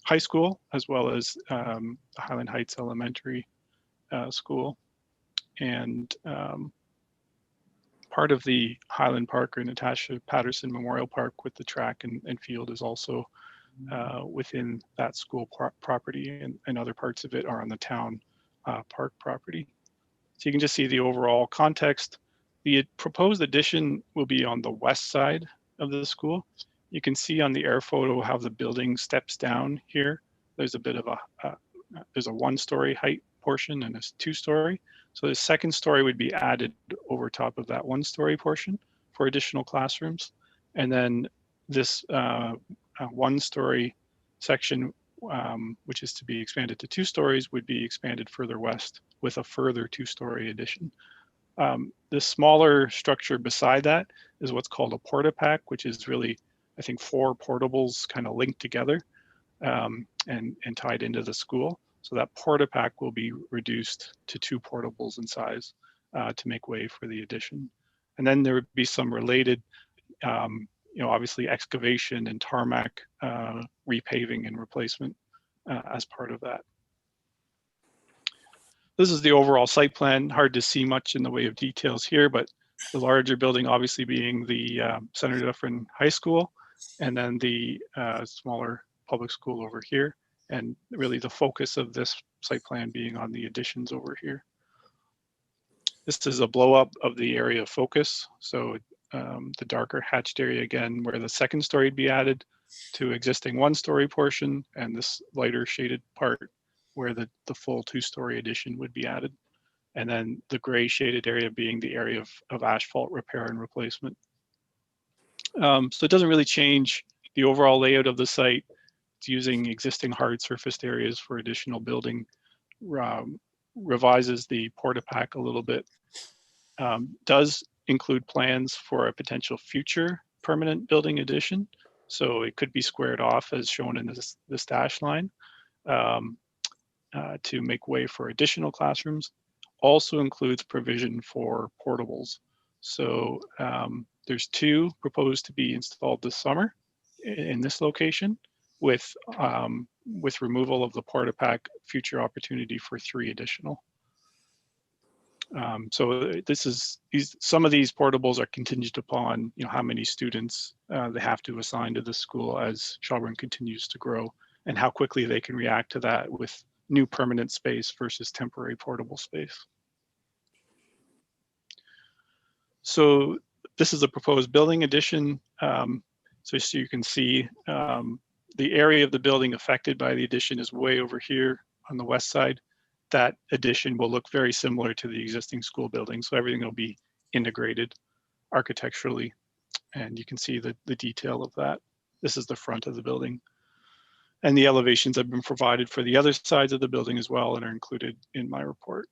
high school, as well as the Highland Heights Elementary School. And part of the Highland Park or Natasha Patterson Memorial Park with the track and field is also within that school property, and other parts of it are on the town park property. So you can just see the overall context. The proposed addition will be on the west side of the school. You can see on the air photo how the building steps down here. There's a bit of there's a one-story height portion and a two-story. So the second story would be added over top of that one-story portion for additional classrooms. And then this one-story section, which is to be expanded to 2 stories, would be expanded further west with a further 2-story addition. The smaller structure beside that is what's called a porta-pack, which is really, I think, 4 portables kind of linked together and tied into the school. So that porta-pack will be reduced to 2 portables in size to make way for the addition. And then there would be some related, obviously excavation and tarmac repaving and replacement as part of that. This is the overall site plan. Hard to see much in the way of details here, but the larger building obviously being the Senator Dufferin High School, and then the smaller public school over here. And really the focus of this site plan being on the additions over here. This is a blow up of the area of focus. So the darker hatched area again, where the second story would be added to existing 1-story portion, and this lighter shaded part where the full 2-story addition would be added. And then the gray shaded area being the area of asphalt repair and replacement. So it doesn't really change the overall layout of the site. It's using existing hard surfaced areas for additional building, revises the porta-pack a little bit, does include plans for a potential future permanent building addition. So it could be squared off as shown in this dash line. to make way for additional classrooms. Also includes provision for portables. So there's 2 proposed to be installed this summer in this location, with removal of the porta pack, future opportunity for 3 additional. So some of these portables are contingent upon how many students they have to assign to the school as Shelburne continues to grow, and how quickly they can react to that with new permanent space versus temporary portable space. So this is a proposed building addition. So you can see the area of the building affected by the addition is way over here on the west side. That addition will look very similar to the existing school building. So everything will be integrated architecturally. And you can see the detail of that. This is the front of the building. And the elevations have been provided for the other sides of the building as well and are included in my report.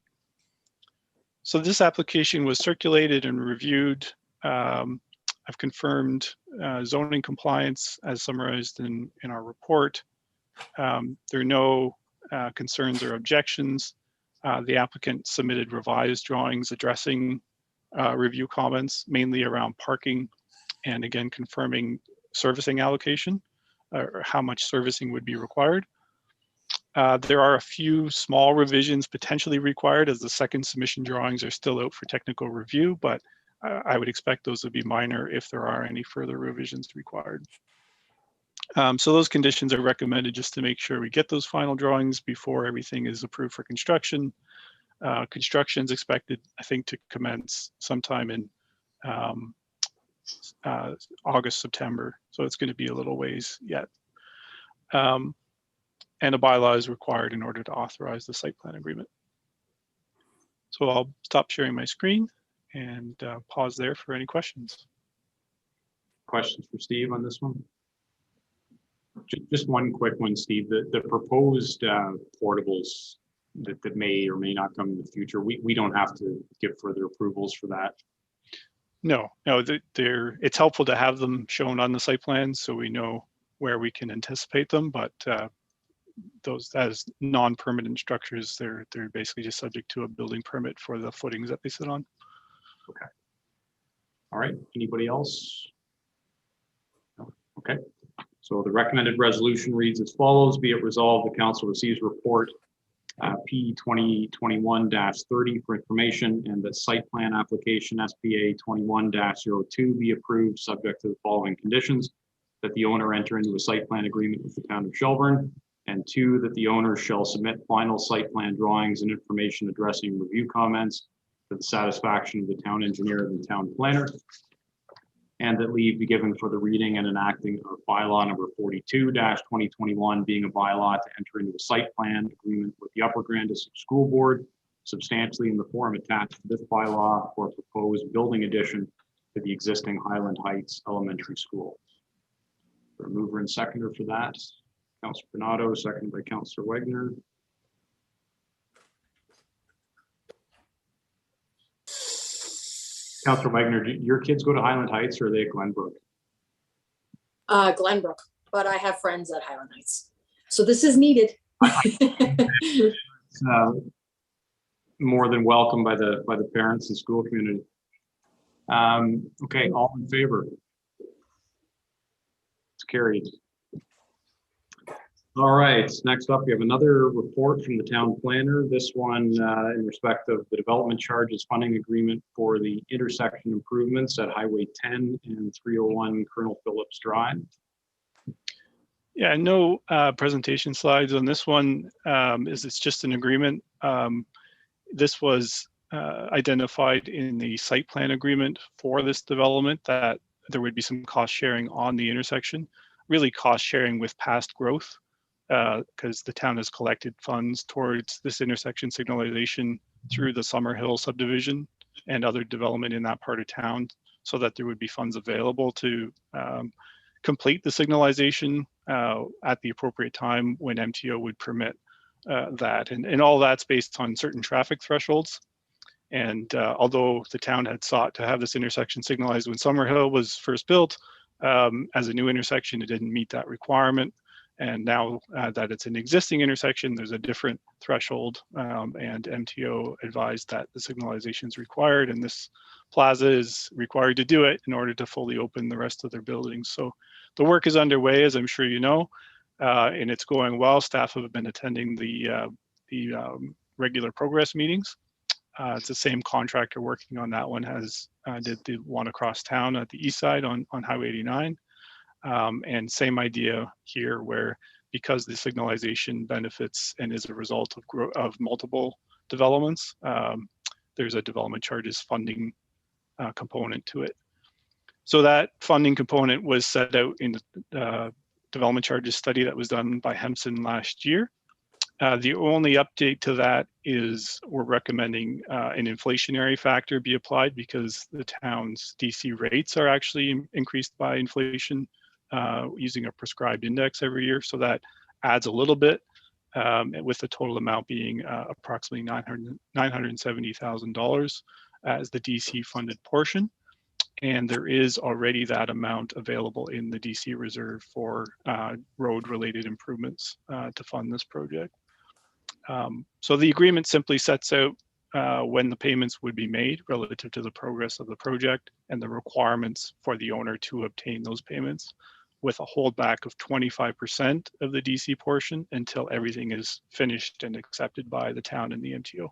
So this application was circulated and reviewed. I've confirmed zoning compliance as summarized in our report. There are no concerns or objections. The applicant submitted revised drawings addressing review comments, mainly around parking, and again, confirming servicing allocation, or how much servicing would be required. There are a few small revisions potentially required, as the second submission drawings are still out for technical review, but I would expect those to be minor if there are any further revisions required. So those conditions are recommended just to make sure we get those final drawings before everything is approved for construction. Construction is expected, I think, to commence sometime in August, September. So it's going to be a little ways yet. And a bylaw is required in order to authorize the site plan agreement. So I'll stop sharing my screen and pause there for any questions. Questions for Steve on this one? Just one quick one, Steve. The proposed portables that may or may not come in the future, we don't have to give further approvals for that. No, it's helpful to have them shown on the site plan so we know where we can anticipate them, but those as non-permanent structures, they're basically just subject to a building permit for the footings that they sit on. Okay. All right, anybody else? No. Okay. So the recommended resolution reads as follows: be it resolved, the council receives report P 2021-30 for information, and the site plan application SPA 21-02 be approved subject to the following conditions: that the owner enter into a site plan agreement with the town of Shelburne, and 2, that the owner shall submit final site plan drawings and information addressing review comments to the satisfaction of the town engineer and the town planner, and that leave be given for the reading and enacting of bylaw number 42-2021, being a bylaw to enter into a site plan agreement with the Upper Grand District School Board, substantially in the form attached to this bylaw, for a proposed building addition to the existing Highland Heights Elementary School. For a mover and seconder for that, Councillor Bernardo, seconded by Councillor Wagner. Councillor Wagner, do your kids go to Highland Heights or are they at Glenbrook? Glenbrook, but I have friends at Highland Heights. So this is needed. More than welcome by the parents and school community. Okay, all in favor? It's carried. All right, next up, we have another report from the town planner. This one in respect of the development charges funding agreement for the intersection improvements at Highway 10 and 301 Colonel Phillips Drive. Yeah, no presentation slides on this one. It's just an agreement. This was identified in the site plan agreement for this development that there would be some cost sharing on the intersection, really cost sharing with past growth, because the town has collected funds towards this intersection signalization through the Summerhill subdivision and other development in that part of town, so that there would be funds available to complete the signalization at the appropriate time when MTO would permit that. And all that's based on certain traffic thresholds. And although the town had sought to have this intersection signalized when Summerhill was first built, as a new intersection, it didn't meet that requirement. And now that it's an existing intersection, there's a different threshold, and MTO advised that the signalization is required, and this plaza is required to do it in order to fully open the rest of their buildings. So the work is underway, as I'm sure you know, and it's going well. Staff have been attending the regular progress meetings. It's the same contractor working on that one as did the one across town at the east side on Highway 89. And same idea here, where because the signalization benefits and is a result of multiple developments, there's a development charges funding component to it. So that funding component was set out in the development charges study that was done by Hempson last year. The only update to that is we're recommending an inflationary factor be applied because the town's DC rates are actually increased by inflation using a prescribed index every year. So that adds a little bit, with the total amount being approximately $970,000 as the DC funded portion. And there is already that amount available in the DC reserve for road related improvements to fund this project. So the agreement simply sets out when the payments would be made relative to the progress of the project and the requirements for the owner to obtain those payments, with a holdback of 25% of the DC portion until everything is finished and accepted by the town and the MTO.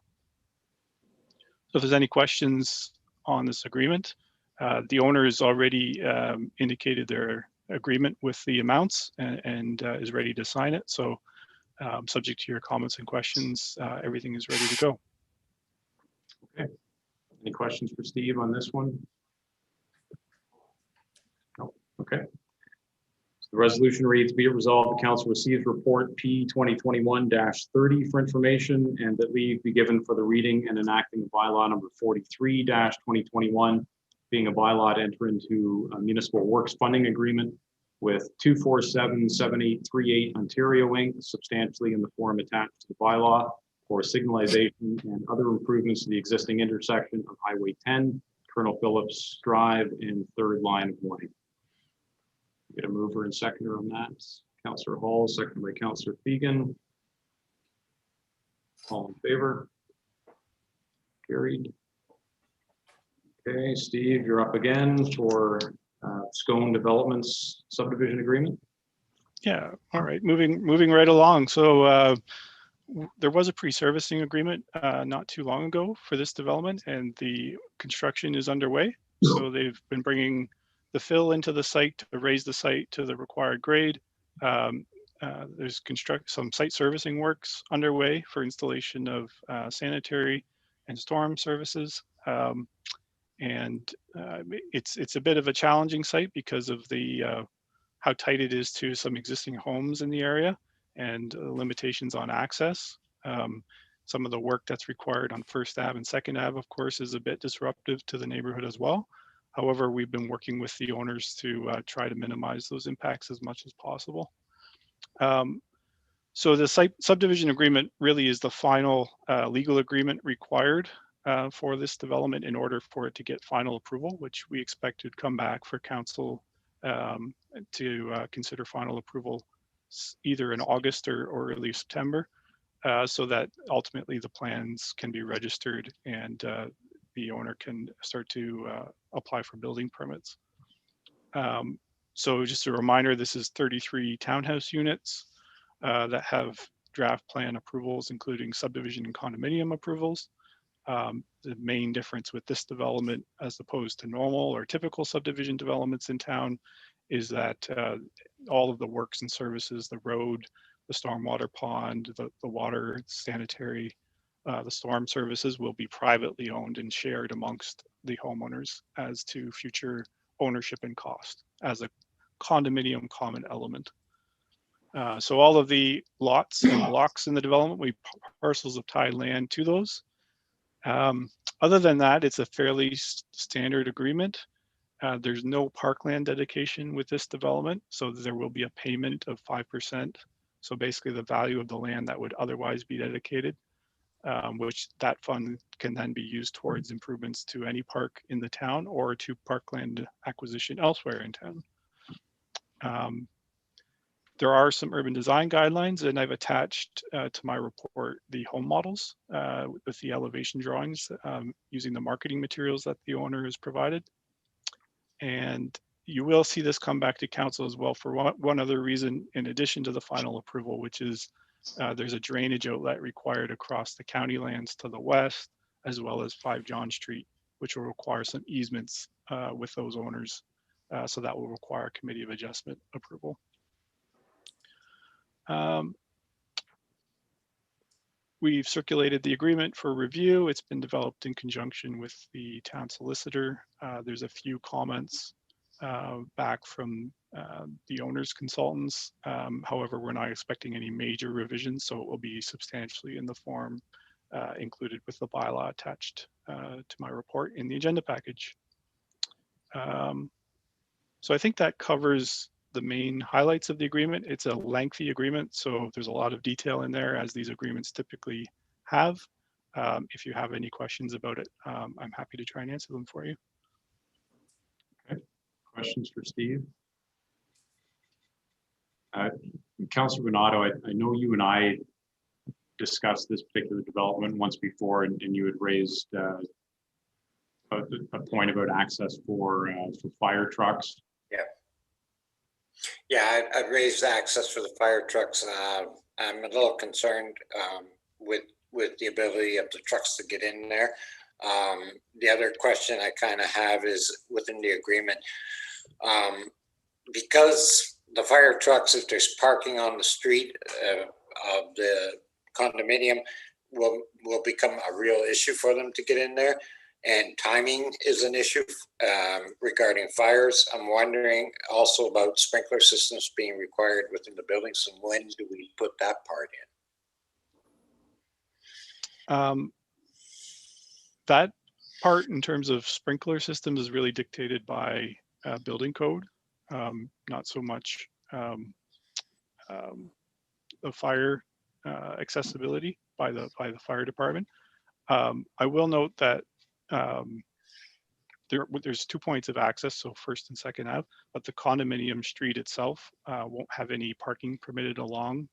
So if there's any questions on this agreement, the owner has already indicated their agreement with the amounts and is ready to sign it. So subject to your comments and questions, everything is ready to go. Okay. Any questions for Steve on this one? No. Okay. So the resolution reads, be it resolved, the council receives report P 2021-30 for information, and that leave be given for the reading and enacting of bylaw number 43-2021, being a bylaw to enter into a municipal works funding agreement with 2477838 Ontario Inc., substantially in the form attached to the bylaw, for signalization and other improvements to the existing intersection of Highway 10, Colonel Phillips Drive, and third line of warning. Get a mover and seconder on that. Councillor Hall, seconded by Councillor Fegan. All in favor? Carried. Okay, Steve, you're up again for Scone Developments subdivision agreement. Yeah, all right, moving right along. So there was a pre-servicing agreement not too long ago for this development, and the construction is underway. So they've been bringing the fill into the site to raise the site to the required grade. There's some site servicing works underway for installation of sanitary and storm services. It's a bit of a challenging site because of the how tight it is to some existing homes in the area and limitations on access. Some of the work that's required on First Ave and Second Ave, of course, is a bit disruptive to the neighborhood as well. However, we've been working with the owners to try to minimize those impacts as much as possible. So the subdivision agreement really is the final legal agreement required for this development in order for it to get final approval, which we expect to come back for council to consider final approval either in August or early September, so that ultimately the plans can be registered and the owner can start to apply for building permits. So just a reminder, this is 33 townhouse units that have draft plan approvals, including subdivision and condominium approvals. The main difference with this development, as opposed to normal or typical subdivision developments in town, is that all of the works and services, the road, the stormwater pond, the water, sanitary, the storm services will be privately owned and shared amongst the homeowners as to future ownership and cost as a condominium common element. So all of the lots and blocks in the development, we parcels of tied land to those. Other than that, it's a fairly standard agreement. There's no parkland dedication with this development, so there will be a payment of 5%. So basically the value of the land that would otherwise be dedicated, which that fund can then be used towards improvements to any park in the town or to parkland acquisition elsewhere in town. There are some urban design guidelines, and I've attached to my report the home models with the elevation drawings using the marketing materials that the owner has provided. And you will see this come back to council as well for one other reason, in addition to the final approval, which is there's a drainage outlet required across the county lands to the west, as well as 5 John Street, which will require some easements with those owners. So that will require committee of adjustment approval. We've circulated the agreement for review. It's been developed in conjunction with the town solicitor. There's a few comments back from the owner's consultants. However, we're not expecting any major revisions, so it will be substantially in the form included with the bylaw attached to my report in the agenda package. So I think that covers the main highlights of the agreement. It's a lengthy agreement, so there's a lot of detail in there, as these agreements typically have. If you have any questions about it, I'm happy to try and answer them for you. Okay. Questions for Steve? Councilor Bernardo, I know you and I discussed this particular development once before, and you had raised a point about access for fire trucks. Yeah, I've raised access for the fire trucks. I'm a little concerned with the ability of the trucks to get in there. The other question I kind of have is within the agreement, because the fire trucks, if there's parking on the street of the condominium, will become a real issue for them to get in there. And timing is an issue regarding fires. I'm wondering also about sprinkler systems being required within the buildings, and when do we put that part in? That part in terms of sprinkler systems is really dictated by building code, not so much the fire accessibility by the fire department. I will note that there's 2 points of access, so First and Second Ave, but the condominium street itself won't have any parking permitted along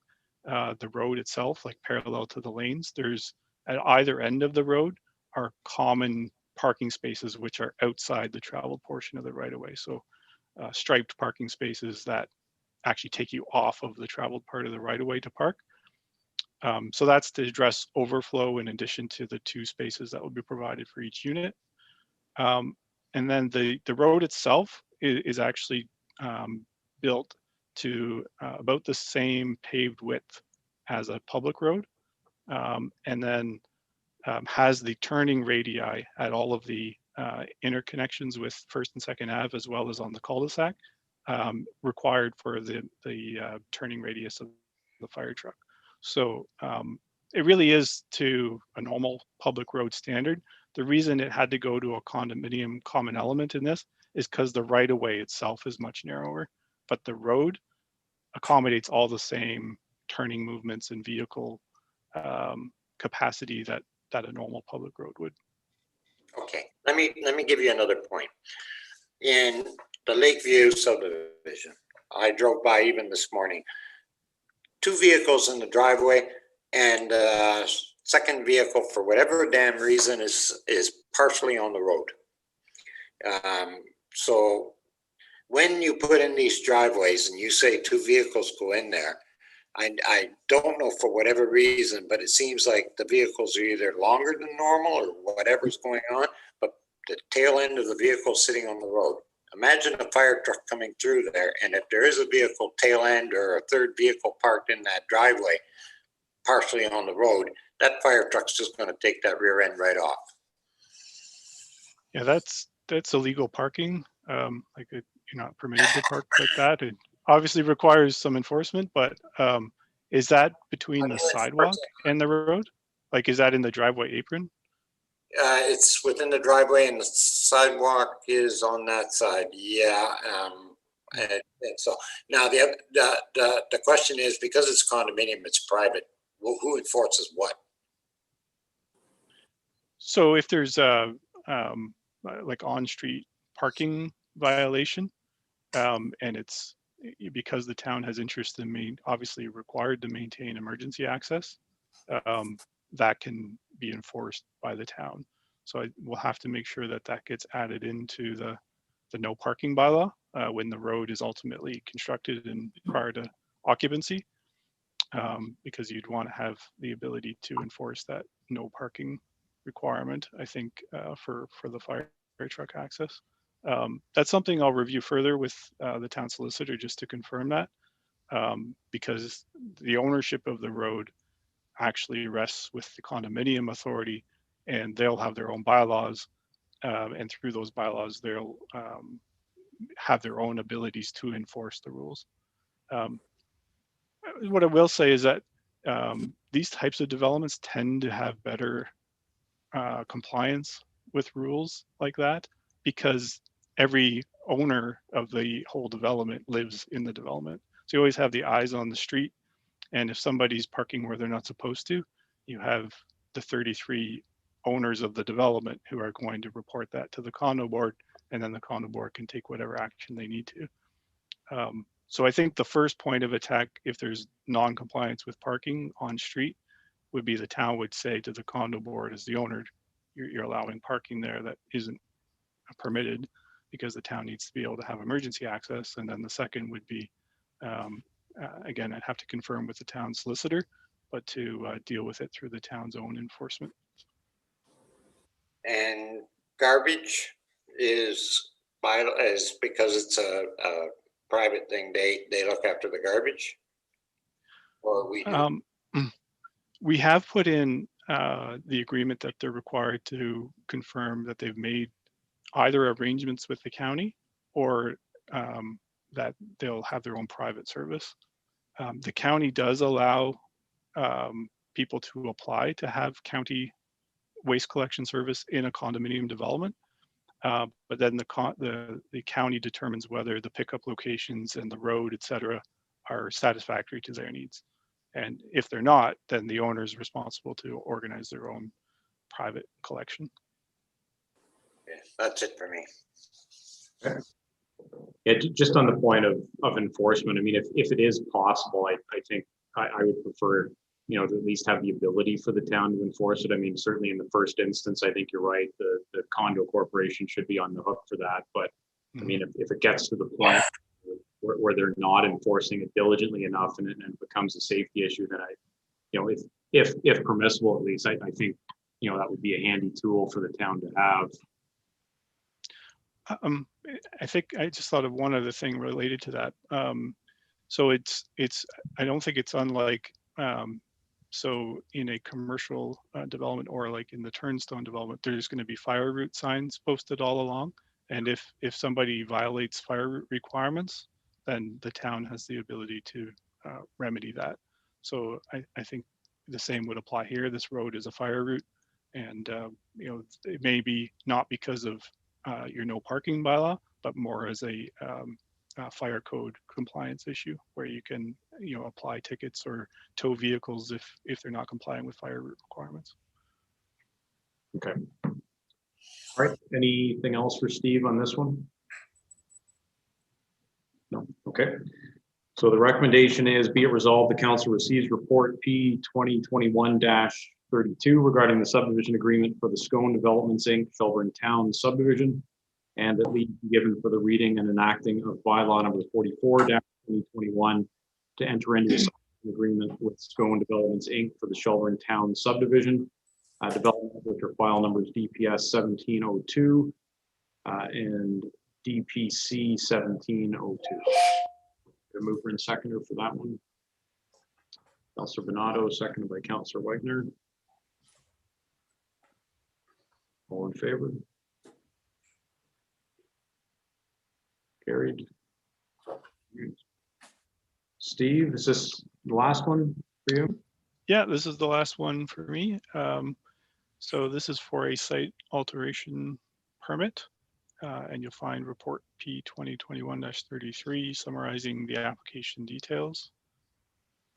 the road itself, like parallel to the lanes. There's at either end of the road are common parking spaces which are outside the traveled portion of the right of way. So striped parking spaces that actually take you off of the traveled part of the right of way to park. So that's to address overflow in addition to the 2 spaces that will be provided for each unit. And then the road itself is actually built to about the same paved width as a public road, and then has the turning radii at all of the interconnections with First and Second Ave, as well as on the cul-de-sac, required for the turning radius of the fire truck. So it really is to a normal public road standard. The reason it had to go to a condominium common element in this is because the right of way itself is much narrower, but the road accommodates all the same turning movements and vehicle capacity that a normal public road would. Okay, let me give you another point. In the Lakeview subdivision, I drove by even this morning, 2 vehicles in the driveway, and second vehicle, for whatever damn reason, is partially on the road. So when you put in these driveways and you say 2 vehicles go in there, I don't know for whatever reason, but it seems like the vehicles are either longer than normal or whatever's going on, but the tail end of the vehicle sitting on the road. Imagine a fire truck coming through there, and if there is a vehicle tail end or a third vehicle parked in that driveway, partially on the road, that fire truck's just going to take that rear end right off. Yeah, that's illegal parking. You're not permitted to park like that. It obviously requires some enforcement, but is that between the sidewalk and the road? Like, is that in the driveway apron? It's within the driveway, and the sidewalk is on that side. Yeah. And so now the question is, because it's condominium, it's private. Well, who enforces what? So if there's a like on-street parking violation, and because the town has interest in obviously required to maintain emergency access, that can be enforced by the town. So we'll have to make sure that that gets added into the no parking bylaw when the road is ultimately constructed and prior to occupancy, because you'd want to have the ability to enforce that no parking requirement, I think, for the fire truck access. That's something I'll review further with the town solicitor just to confirm that, because the ownership of the road actually rests with the condominium authority, and they'll have their own bylaws, and through those bylaws they'll have their own abilities to enforce the rules. What I will say is that these types of developments tend to have better compliance with rules like that, because every owner of the whole development lives in the development. So you always have the eyes on the street. And if somebody's parking where they're not supposed to, you have the 33 owners of the development who are going to report that to the condo board, and then the condo board can take whatever action they need to. So I think the first point of attack, if there's non-compliance with parking on street, would be the town would say to the condo board as the owner, you're allowing parking there that isn't permitted, because the town needs to be able to have emergency access. And then the second would be, again, I'd have to confirm with the town solicitor, but to deal with it through the town's own enforcement. And garbage is because it's a private thing, they look after the garbage? Or we do? We have put in the agreement that they're required to confirm that they've made either arrangements with the county or that they'll have their own private service. The county does allow people to apply to have county waste collection service in a condominium development, but then the county determines whether the pickup locations and the road, et cetera, are satisfactory to their needs. And if they're not, then the owner is responsible to organize their own private collection. Yeah, that's it for me. Yeah, just on the point of enforcement, I mean, if it is possible, I think I would prefer, to at least have the ability for the town to enforce it. I mean, certainly in the first instance, I think you're right. The condo corporation should be on the hook for that. But I mean, if it gets to the point where they're not enforcing it diligently enough and it becomes a safety issue, then if permissible, at least, I think, that would be a handy tool for the town to have. I think I just thought of one other thing related to that. So I don't think it's unlike, so in a commercial development or like in the Turnstone development, there's going to be fire route signs posted all along. And if somebody violates fire route requirements, then the town has the ability to remedy that. So I think the same would apply here. This road is a fire route, and it may be not because of your no parking bylaw, but more as a fire code compliance issue where you can apply tickets or tow vehicles if they're not complying with fire route requirements. Okay. All right. Anything else for Steve on this one? No. Okay. So the recommendation is, be it resolved, the council receives report P 2021-32 regarding the subdivision agreement for the Scone Developments Inc. Shelburne Town subdivision, and that leave be given for the reading and enacting of bylaw number 44-2021 to enter into an agreement with Scone Developments Inc. for the Shelburne Town subdivision development, which are file numbers DPS 1702 and DPC 1702. A mover and seconder for that one. Councilor Bernardo, seconded by Councilor Wagner. All in favor? Carried. Steve, is this the last one for you? Yeah, this is the last one for me. So this is for a site alteration permit, and you'll find report P 2021-33 summarizing the application details.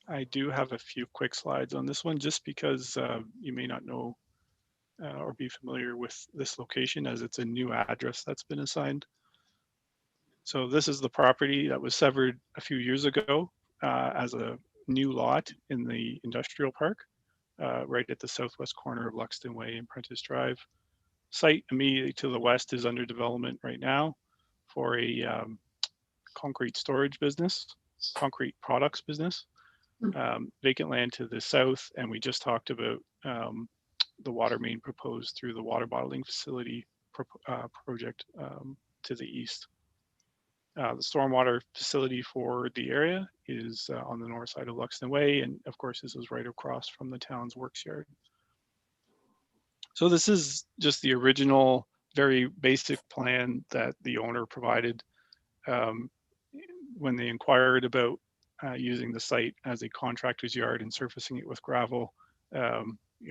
I do have a few quick slides on this one just because you may not know or be familiar with this location, as it's a new address that's been assigned. So this is the property that was severed a few years ago as a new lot in the industrial park, right at the southwest corner of Luxton Way and Prentice Drive. Site immediately to the west is under development right now for a concrete storage business, concrete products business. Vacant land to the south, and we just talked about the water main proposed through the water bottling facility project to the east. The stormwater facility for the area is on the north side of Luxton Way, and of course this is right across from the town's works yard. So this is just the original, very basic plan that the owner provided when they inquired about using the site as a contractor's yard and surfacing it with gravel.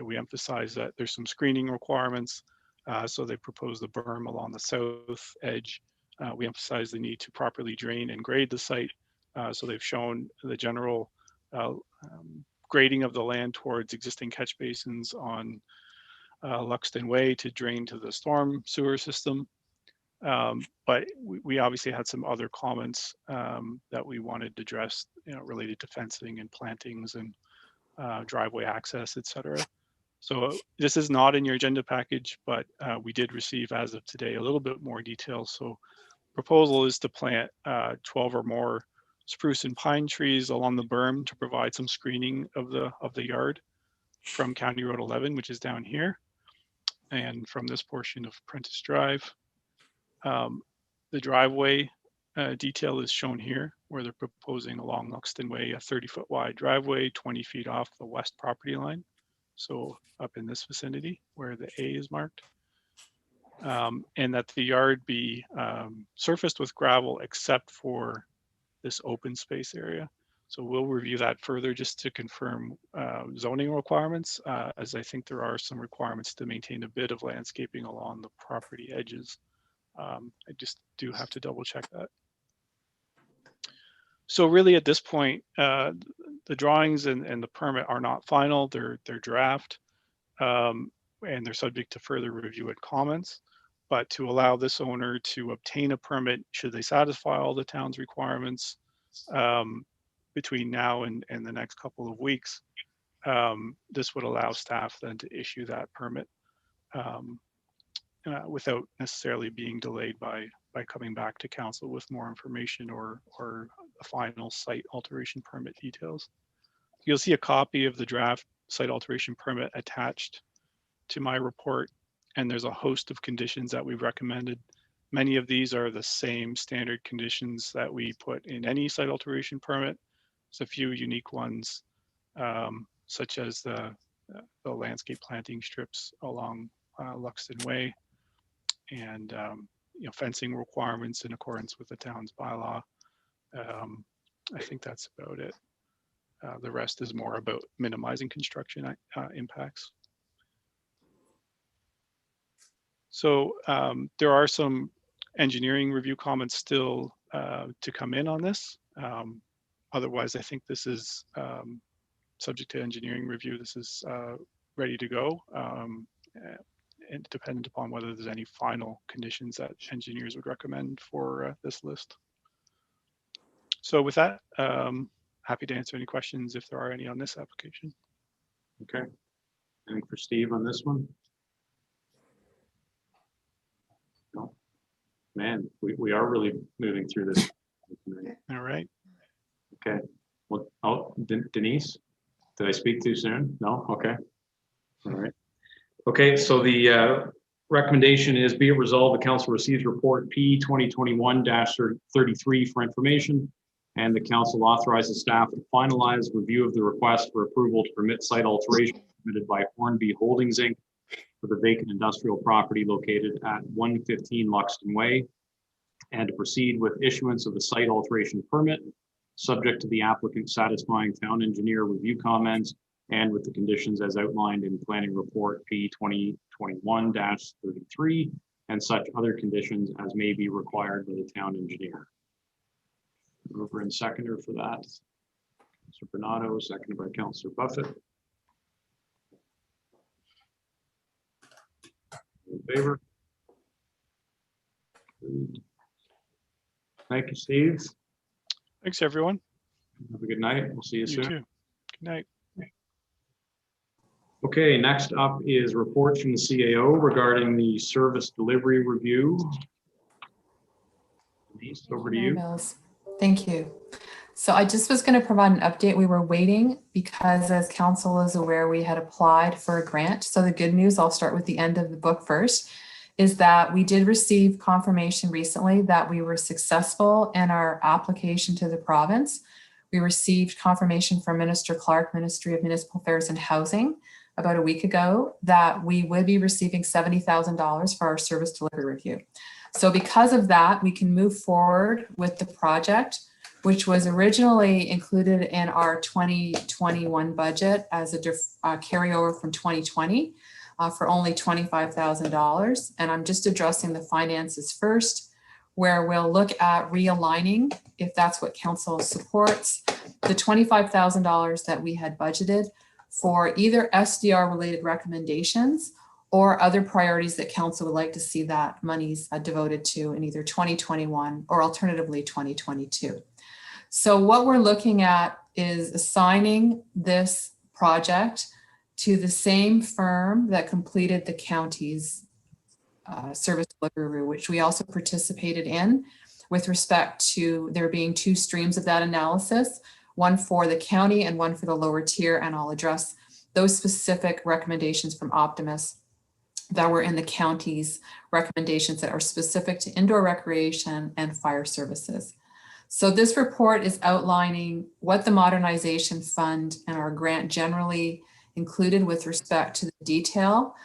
We emphasize that there's some screening requirements. So they proposed the berm along the south edge. We emphasize the need to properly drain and grade the site. So they've shown the general grading of the land towards existing catch basins on Luxton Way to drain to the storm sewer system. But we obviously had some other comments that we wanted addressed, related to fencing and plantings and driveway access, etc. So this is not in your agenda package, but we did receive as of today a little bit more detail. So proposal is to plant 12 or more spruce and pine trees along the berm to provide some screening of the yard from County Road 11, which is down here, and from this portion of Prentice Drive. The driveway detail is shown here, where they're proposing along Luxton Way a 30-foot wide driveway, 20 feet off the west property line. So up in this vicinity where the A is marked. And that the yard be surfaced with gravel except for this open space area. So we'll review that further just to confirm zoning requirements, as I think there are some requirements to maintain a bit of landscaping along the property edges. I just do have to double check that. So really at this point, the drawings and the permit are not final, they're draft, and they're subject to further review and comments. But to allow this owner to obtain a permit, should they satisfy all the town's requirements between now and the next couple of weeks, this would allow staff then to issue that permit without necessarily being delayed by coming back to council with more information or a final site alteration permit details. You'll see a copy of the draft site alteration permit attached to my report, and there's a host of conditions that we've recommended. Many of these are the same standard conditions that we put in any site alteration permit. There's a few unique ones, such as the landscape planting strips along Luxton Way, and fencing requirements in accordance with the town's bylaw. I think that's about it. The rest is more about minimizing construction impacts. So there are some engineering review comments still to come in on this. Otherwise, I think this is subject to engineering review. This is ready to go, and dependent upon whether there's any final conditions that engineers would recommend for this list. So with that, happy to answer any questions if there are any on this application. Okay. Anything for Steve on this one? No. Man, we are really moving through this. All right. Okay. Well, oh, Denise, did I speak too soon? No? Okay. All right. Okay, so the recommendation is be it resolved, the council receives report P 2021-33 for information, and the council authorizes staff to finalize review of the request for approval to permit site alteration submitted by Hornby Holdings Inc. for the vacant industrial property located at 115 Luxton Way, and to proceed with issuance of the site alteration permit, subject to the applicant satisfying town engineer review comments and with the conditions as outlined in planning report P 2021-33 and such other conditions as may be required by the town engineer. Mover and seconder for that, Councilor Bernardo, seconded by Councilor Buffett. In favor? Thank you, Steve. Thanks, everyone. Have a good night. We'll see you You soon. too. Good night. Okay, next up is reports from the CAO regarding the service delivery review. Denise, over to Mayor you. Mills. Thank you. So I just was going to provide an update. We were waiting because, as council is aware, we had applied for a grant. So the good news, I'll start with the end of the book first, is that we did receive confirmation recently that we were successful in our application to the province. We received confirmation from Minister Clark, Ministry of Municipal Affairs and Housing, about a week ago, that we would be receiving $70,000 for our service delivery review. So because of that, we can move forward with the project, which was originally included in our 2021 budget as a carryover from 2020 for only $25,000. And I'm just addressing the finances first, where we'll look at realigning, if that's what council supports, the $25,000 that we had budgeted for either SDR related recommendations or other priorities that council would like to see that money's devoted to in either 2021 or alternatively 2022. So what we're looking at is assigning this project to the same firm that completed the county's service delivery, which we also participated in with respect to there being two streams of that analysis, one for the county and one for the lower tier. And I'll address those specific recommendations from Optimus that were in the county's recommendations that are specific to indoor recreation and fire services. So this report is outlining what the modernization fund and our grant generally included with respect to the detail.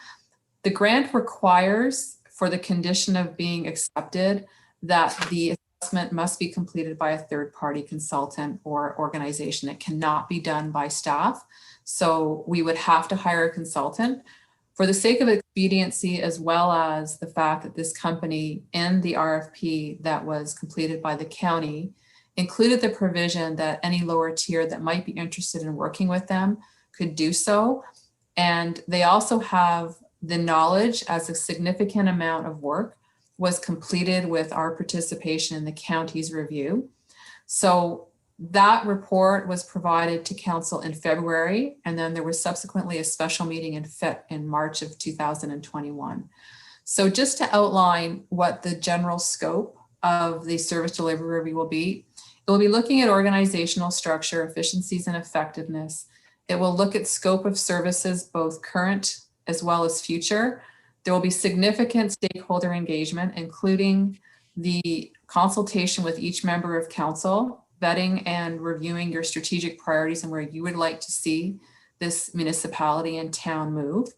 The grant requires, for the condition of being accepted, that the assessment must be completed by a third-party consultant or organization. It cannot be done by staff. So we would have to hire a consultant. For the sake of expediency, as well as the fact that this company in the RFP that was completed by the county included the provision that any lower tier that might be interested in working with them could do so. And they also have the knowledge, as a significant amount of work was completed with our participation in the county's review. So that report was provided to council in February, and then there was subsequently a special meeting in March of 2021. So just to outline what the general scope of the service delivery review will be, it will be looking at organizational structure, efficiencies, and effectiveness. It will look at scope of services, both current as well as future. There will be significant stakeholder engagement, including the consultation with each member of council, vetting and reviewing your strategic priorities and where you would like to see this municipality and town move.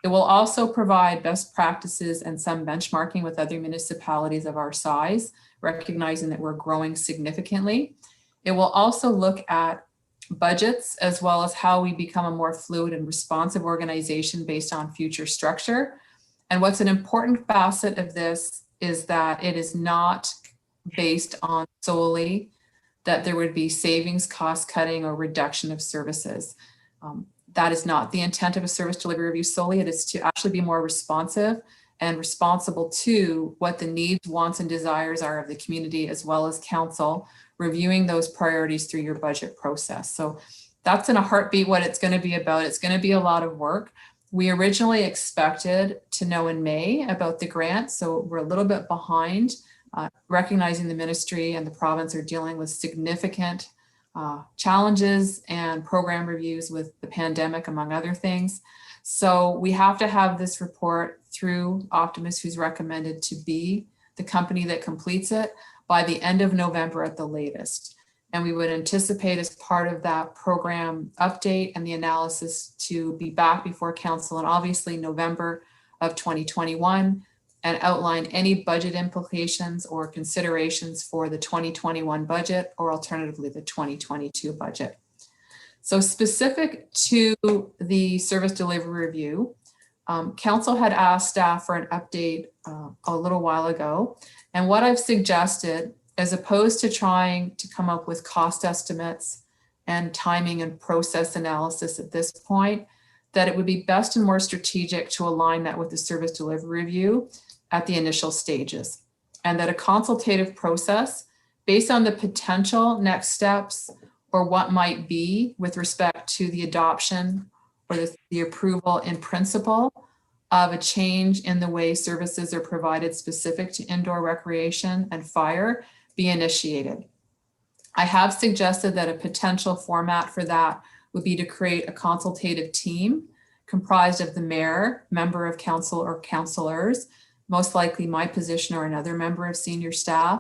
It will also provide best practices and some benchmarking with other municipalities of our size, recognizing that we're growing significantly. It will also look at budgets as well as how we become a more fluid and responsive organization based on future structure. And what's an important facet of this is that it is not based on solely that there would be savings, cost cutting, or reduction of services. That is not the intent of a service delivery review solely. It is to actually be more responsive and responsible to what the needs, wants, and desires are of the community, as well as council, reviewing those priorities through your budget process. So that's in a heartbeat what it's going to be about. It's going to be a lot of work. We originally expected to know in May about the grant, so we're a little bit behind, recognizing the ministry and the province are dealing with significant challenges and program reviews with the pandemic, among other things. So we have to have this report through Optimus, who's recommended to be the company that completes it, by the end of November at the latest. And we would anticipate, as part of that program update and the analysis, to be back before council in obviously November of 2021 and outline any budget implications or considerations for the 2021 budget, or alternatively the 2022 budget. So specific to the service delivery review, council had asked staff for an update a little while ago. And what I've suggested, as opposed to trying to come up with cost estimates and timing and process analysis at this point, that it would be best and more strategic to align that with the service delivery review at the initial stages. And that a consultative process based on the potential next steps or what might be with respect to the adoption or the approval in principle of a change in the way services are provided specific to indoor recreation and fire be initiated. I have suggested that a potential format for that would be to create a consultative team comprised of the mayor, member of council or councilors, most likely my position or another member of senior staff.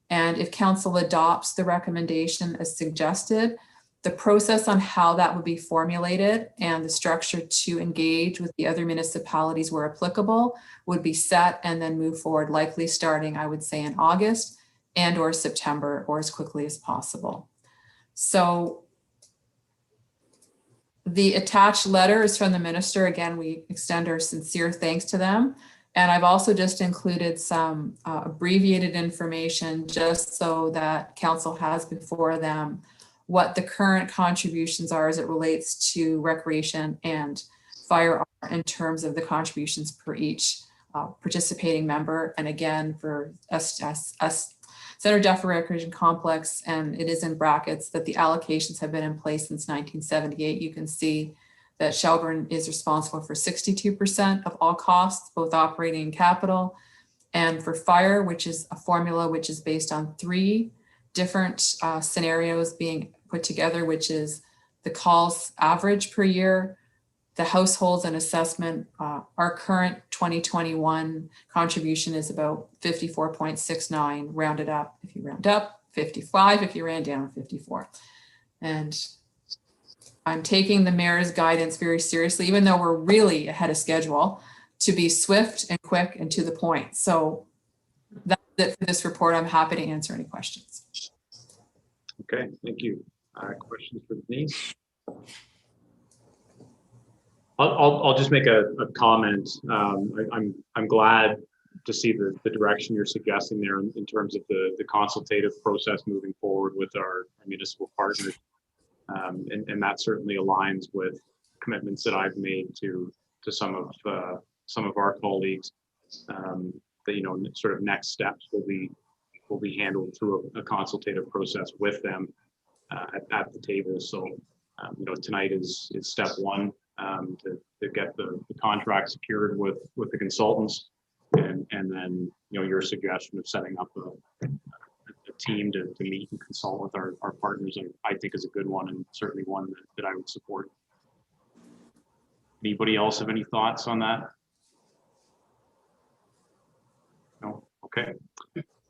And if council adopts the recommendation as suggested, the process on how that would be formulated and the structure to engage with the other municipalities where applicable would be set and then move forward, likely starting, I would say, in August and or September, or as quickly as possible. So the attached letter is from the minister. Again, we extend our sincere thanks to them. And I've also just included some abbreviated information just so that council has before them what the current contributions are as it relates to recreation and fire in terms of the contributions per each participating member. And again, for us Center Jeffery Recreation Complex, and it is in brackets that the allocations have been in place since 1978. You can see that Shelburne is responsible for 62% of all costs, both operating and capital. And for fire, which is a formula which is based on 3 different scenarios being put together, which is the calls average per year, the households and assessment. Our current 2021 contribution is about 54.69, rounded up. If you round up, 55. If you round down, 54. And I'm taking the mayor's guidance very seriously, even though we're really ahead of schedule, to be swift and quick and to the point. So that's it for this report. I'm happy to answer any questions. Okay, thank you. Questions for Denise? I'll just make a comment. I'm glad to see the direction you're suggesting there in terms of the consultative process moving forward with our municipal partners. And that certainly aligns with commitments that I've made to some of our colleagues, that sort of next steps will be handled through a consultative process with them at the table. So tonight is step one, to get the contract secured with the consultants, and then your suggestion of setting up a team to meet and consult with our partners, I think is a good one, and certainly one that I would support. Anybody else have any thoughts on that? No? Okay.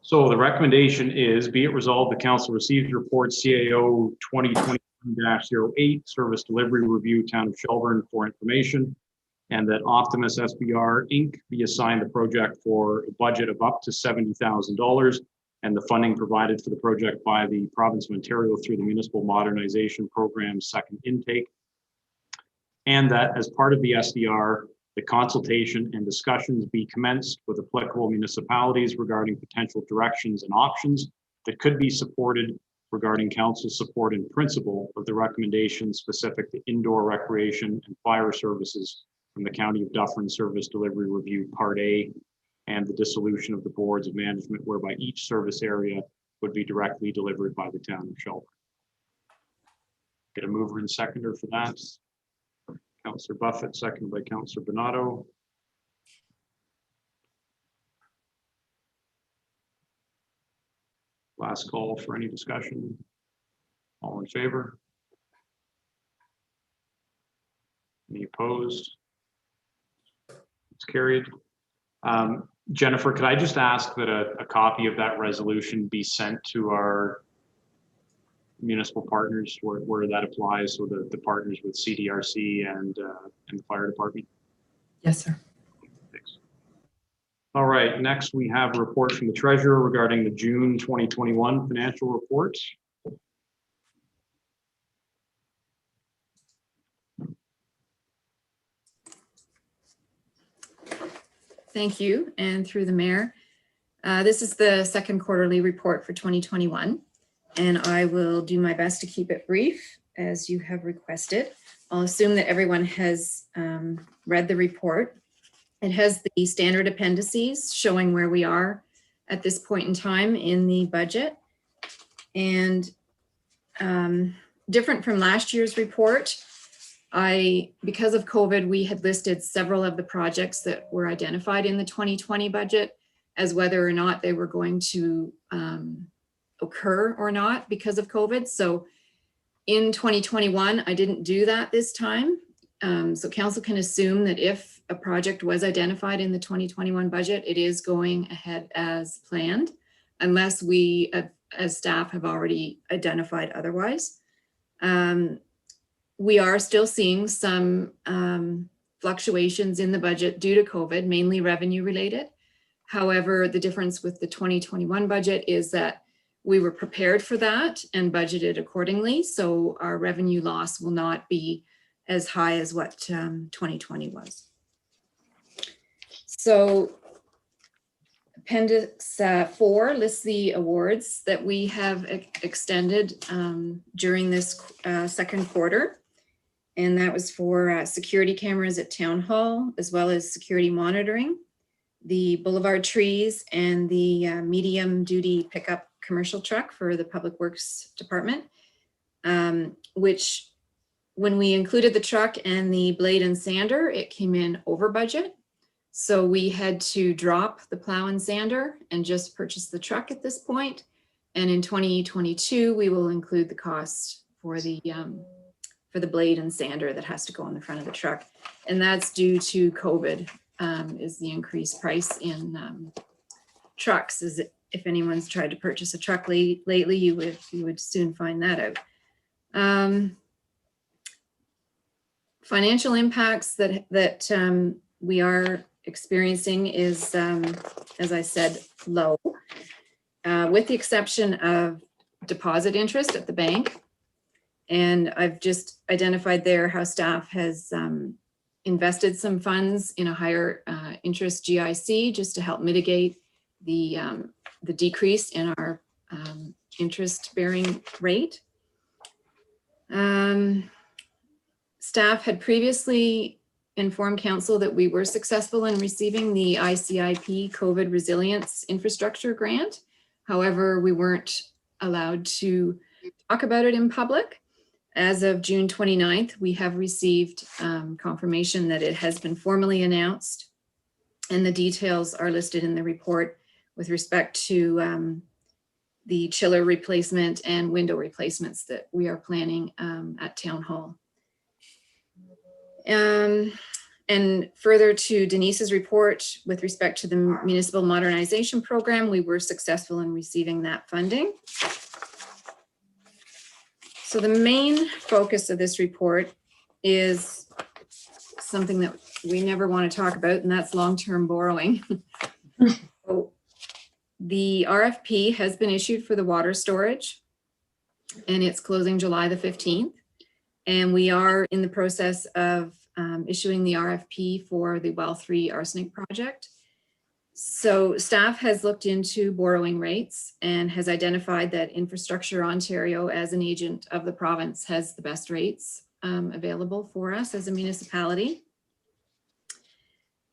So the recommendation is, be it resolved, the council receives report CAO 2021-08 Service Delivery Review Town of Shelburne for information, and that Optimus SBR Inc. be assigned the project for a budget of up to $70,000 and the funding provided for the project by the Province of Ontario through the Municipal Modernization Program's second intake. And that as part of the SDR, the consultation and discussions be commenced with applicable municipalities regarding potential directions and options that could be supported regarding council support in principle of the recommendations specific to indoor recreation and fire services from the County of Dufferin Service Delivery Review Part A, and the dissolution of the boards of management whereby each service area would be directly delivered by the town of Shelburne. Get a mover and seconder for that. Councillor Buffett, seconded by Councillor Bernardo. Last call for any discussion. All in favor? Any opposed? It's carried. Jennifer, could I just ask that a copy of that resolution be sent to our municipal partners where that applies, so the partners with CDRC and the fire department? Yes, sir. Thanks. All right, next we have a report from the treasurer regarding the June 2021 financial report. Thank you, and through the mayor. This is the second quarterly report for 2021, and I will do my best to keep it brief as you have requested. I'll assume that everyone has read the report. It has the standard appendices showing where we are at this point in time in the budget, And different from last year's report, because of COVID, we had listed several of the projects that were identified in the 2020 budget as whether or not they were going to occur or not because of COVID. So in 2021, I didn't do that this time. So council can assume that if a project was identified in the 2021 budget, it is going ahead as planned, unless we as staff have already identified otherwise. We are still seeing some fluctuations in the budget due to COVID, mainly revenue related. However, the difference with the 2021 budget is that we were prepared for that and budgeted accordingly. So our revenue loss will not be as high as what 2020 was. So Appendix 4 lists the awards that we have extended during this second quarter. And that was for security cameras at Town Hall, as well as security monitoring, the boulevard trees, and the medium duty pickup commercial truck for the Public Works Department, which when we included the truck and the blade and sander, it came in over budget. So we had to drop the plow and sander and just purchase the truck at this point. And in 2022, we will include the cost for the blade and sander that has to go on the front of the truck. And that's due to COVID, is the increased price in trucks. If anyone's tried to purchase a truck lately, you would soon find that out. Financial impacts that we are experiencing is, as I said, low, with the exception of deposit interest at the bank. And I've just identified there how staff has invested some funds in a higher interest GIC just to help mitigate the decrease in our interest bearing rate. Staff had previously informed council that we were successful in receiving the ICIP COVID Resilience Infrastructure Grant. However, we weren't allowed to talk about it in public. As of June 29th, we have received confirmation that it has been formally announced, and the details are listed in the report with respect to the chiller replacement and window replacements that we are planning at Town Hall. And further to Denise's report with respect to the Municipal Modernization Program, we were successful in receiving that funding. So the main focus of this report is something that we never want to talk about, and that's long-term borrowing. So the RFP has been issued for the water storage, and it's closing July the 15th. And we are in the process of issuing the RFP for the Well 3 arsenic project. So staff has looked into borrowing rates and has identified that Infrastructure Ontario, as an agent of the province, has the best rates available for us as a municipality.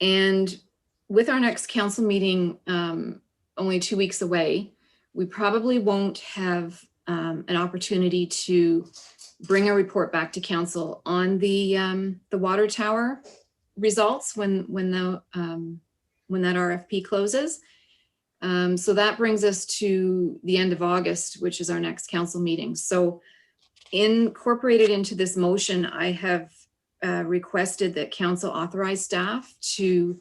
And with our next council meeting only 2 weeks away, we probably won't have an opportunity to bring a report back to council on the water tower results when that RFP closes. So that brings us to the end of August, which is our next council meeting. So incorporated into this motion, I have requested that council authorize staff to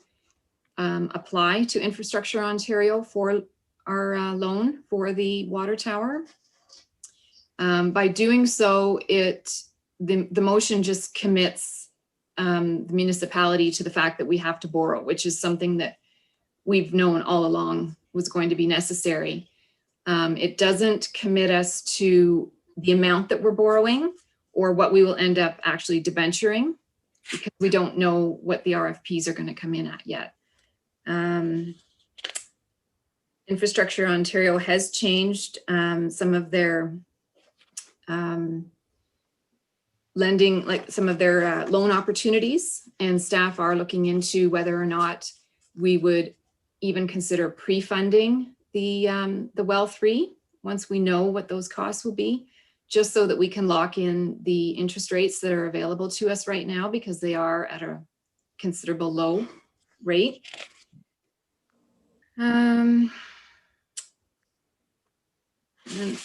apply to Infrastructure Ontario for our loan for the water tower. By doing so, the motion just commits the municipality to the fact that we have to borrow, which is something that we've known all along was going to be necessary. It doesn't commit us to the amount that we're borrowing or what we will end up actually debenturing, because we don't know what the RFPs are going to come in at yet. Infrastructure Ontario has changed some of their lending, like some of their loan opportunities, and staff are looking into whether or not we would even consider pre-funding the Well 3 once we know what those costs will be, just so that we can lock in the interest rates that are available to us right now, because they are at a considerable low rate. And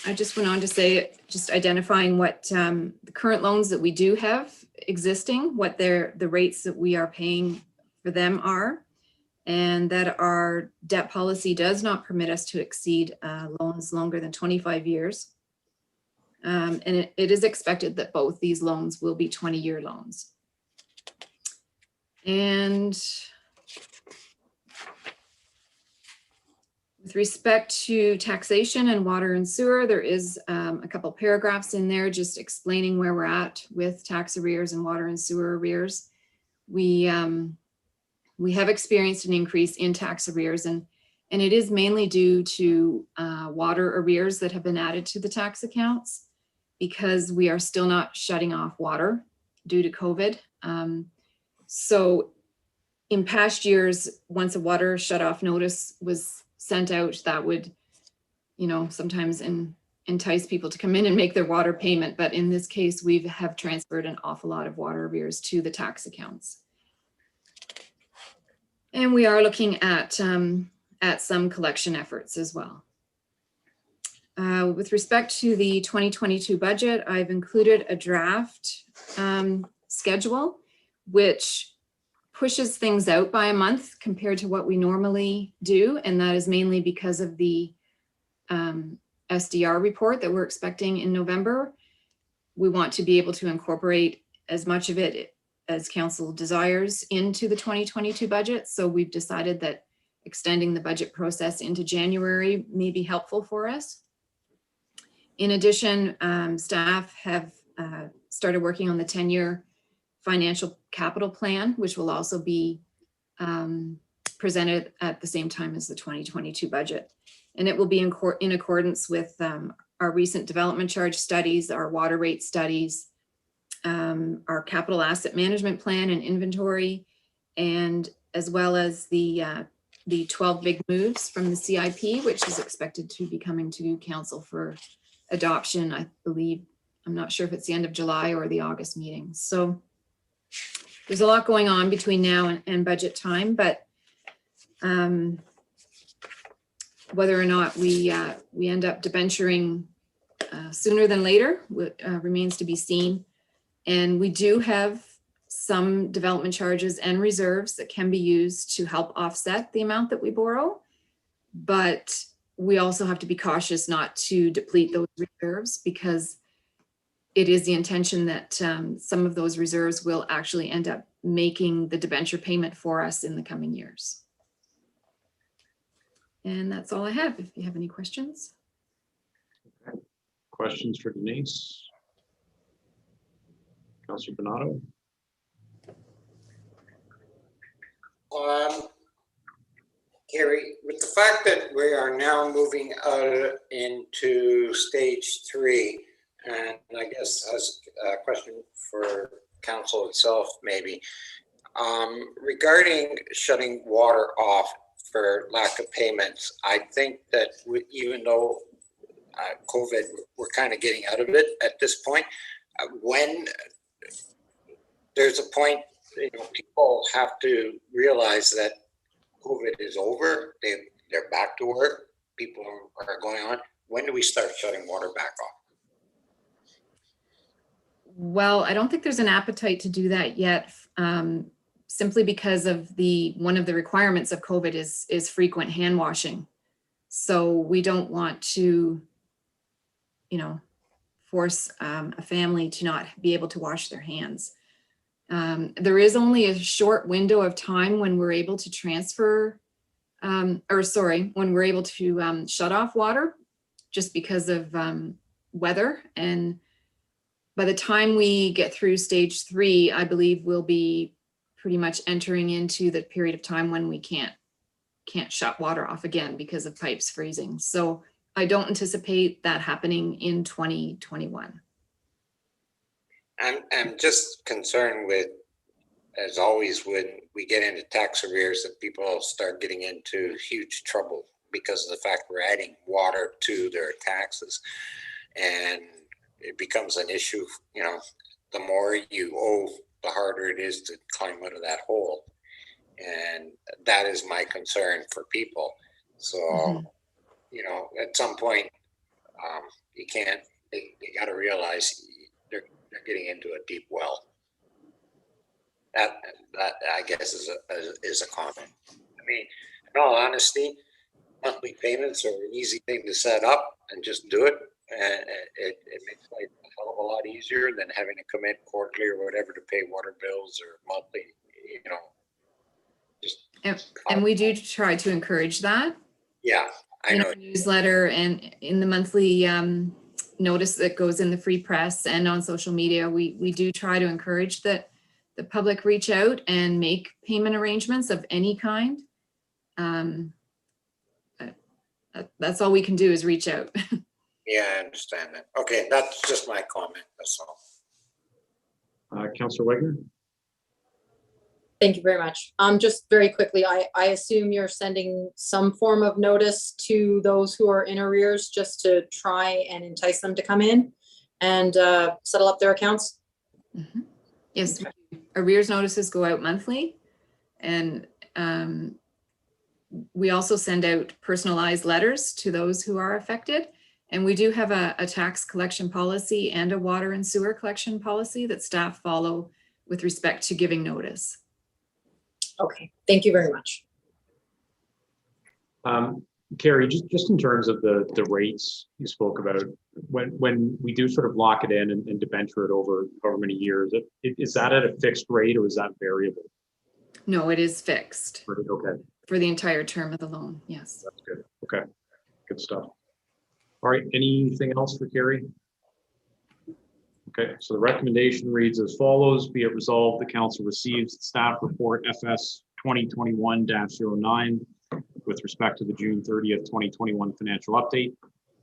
I just went on to say, just identifying what the current loans that we do have existing, what the rates that we are paying for them are, and that our debt policy does not permit us to exceed loans longer than 25 years. And it is expected that both these loans will be 20-year loans. And with respect to taxation and water and sewer, there is a couple paragraphs in there just explaining where we're at with tax arrears and water and sewer arrears. We have experienced an increase in tax arrears, and it is mainly due to water arrears that have been added to the tax accounts, because we are still not shutting off water due to COVID. So in past years, once a water shut-off notice was sent out, that would, sometimes entice people to come in and make their water payment. But in this case, we have transferred an awful lot of water arrears to the tax accounts. And we are looking at some collection efforts as well. With respect to the 2022 budget, I've included a draft schedule, which pushes things out by a month compared to what we normally do. And that is mainly because of the SDR report that we're expecting in November. We want to be able to incorporate as much of it as council desires into the 2022 budget. So we've decided that extending the budget process into January may be helpful for us. In addition, staff have started working on the 10-year financial capital plan, which will also be presented at the same time as the 2022 budget. And it will be in accordance with our recent development charge studies, our water rate studies, our capital asset management plan and inventory, and as well as the 12 big moves from the CIP, which is expected to be coming to council for adoption, I believe. I'm not sure if it's the end of July or the August meeting. So there's a lot going on between now and budget time, but whether or not we end up debenturing sooner than later remains to be seen. And we do have some development charges and reserves that can be used to help offset the amount that we borrow, but we also have to be cautious not to deplete those reserves, because it is the intention that some of those reserves will actually end up making the debenture payment for us in the coming years. And that's all I have. If you have any questions. Questions for Denise? Councilor Bernardo? Gary, with the fact that we are now moving out into stage 3, and I guess as a question for council itself, maybe, regarding shutting water off for lack of payments, I think that even though COVID, we're kind of getting out of it at this point, when there's a point, people have to realize that COVID is over, they're back to work, people are going on. When do we start shutting water back off? Well, I don't think there's an appetite to do that yet, simply because of one of the requirements of COVID is frequent hand washing. So we don't want to, force a family to not be able to wash their hands. There is only a short window of time when we're able to when we're able to shut off water, just because of weather. And by the time we get through stage 3, I believe we'll be pretty much entering into the period of time when we can't shut water off again because of pipes freezing. So I don't anticipate that happening in 2021. I'm just concerned with, as always, when we get into tax arrears, that people start getting into huge trouble because of the fact we're adding water to their taxes. And it becomes an issue, you know, the more you owe, the harder it is to climb out of that hole. And that is my concern for people. So, you know, at some point, you can't, they got to realize they're getting into a deep well. That I guess is a comment. I mean, in all honesty, monthly payments are an easy thing to set up and just do it. And it makes life a hell of a lot easier than having to come in quarterly or whatever to pay water bills or monthly, you know. Just And we do try to encourage that. yeah, I In know. our newsletter and in the monthly notice that goes in the free press and on social media, we do try to encourage that the public reach out and make payment arrangements of any kind. That's all we can do is reach out. Yeah, I understand that. Okay, that's just my comment. That's all. Councillor Wagner? Thank you very much. Just very quickly, I assume you're sending some form of notice to those who are in arrears just to try and entice them to come in and settle up their accounts? Yes, arrears notices go out monthly, and we also send out personalized letters to those who are affected. And we do have a tax collection policy and a water and sewer collection policy that staff follow with respect to giving notice. Okay, thank you very much. Carrie, just in terms of the rates you spoke about, when we do sort of lock it in and debenture it over however many years, is that at a fixed rate or is that variable? No, it is fixed Okay, for the entire term of the loan. Yes. that's good. Okay, good stuff. All right, anything else for Carrie? Okay, so the recommendation reads as follows: be it resolved, the council receives the staff report FS 2021-09 with respect to the June 30th, 2021 financial update,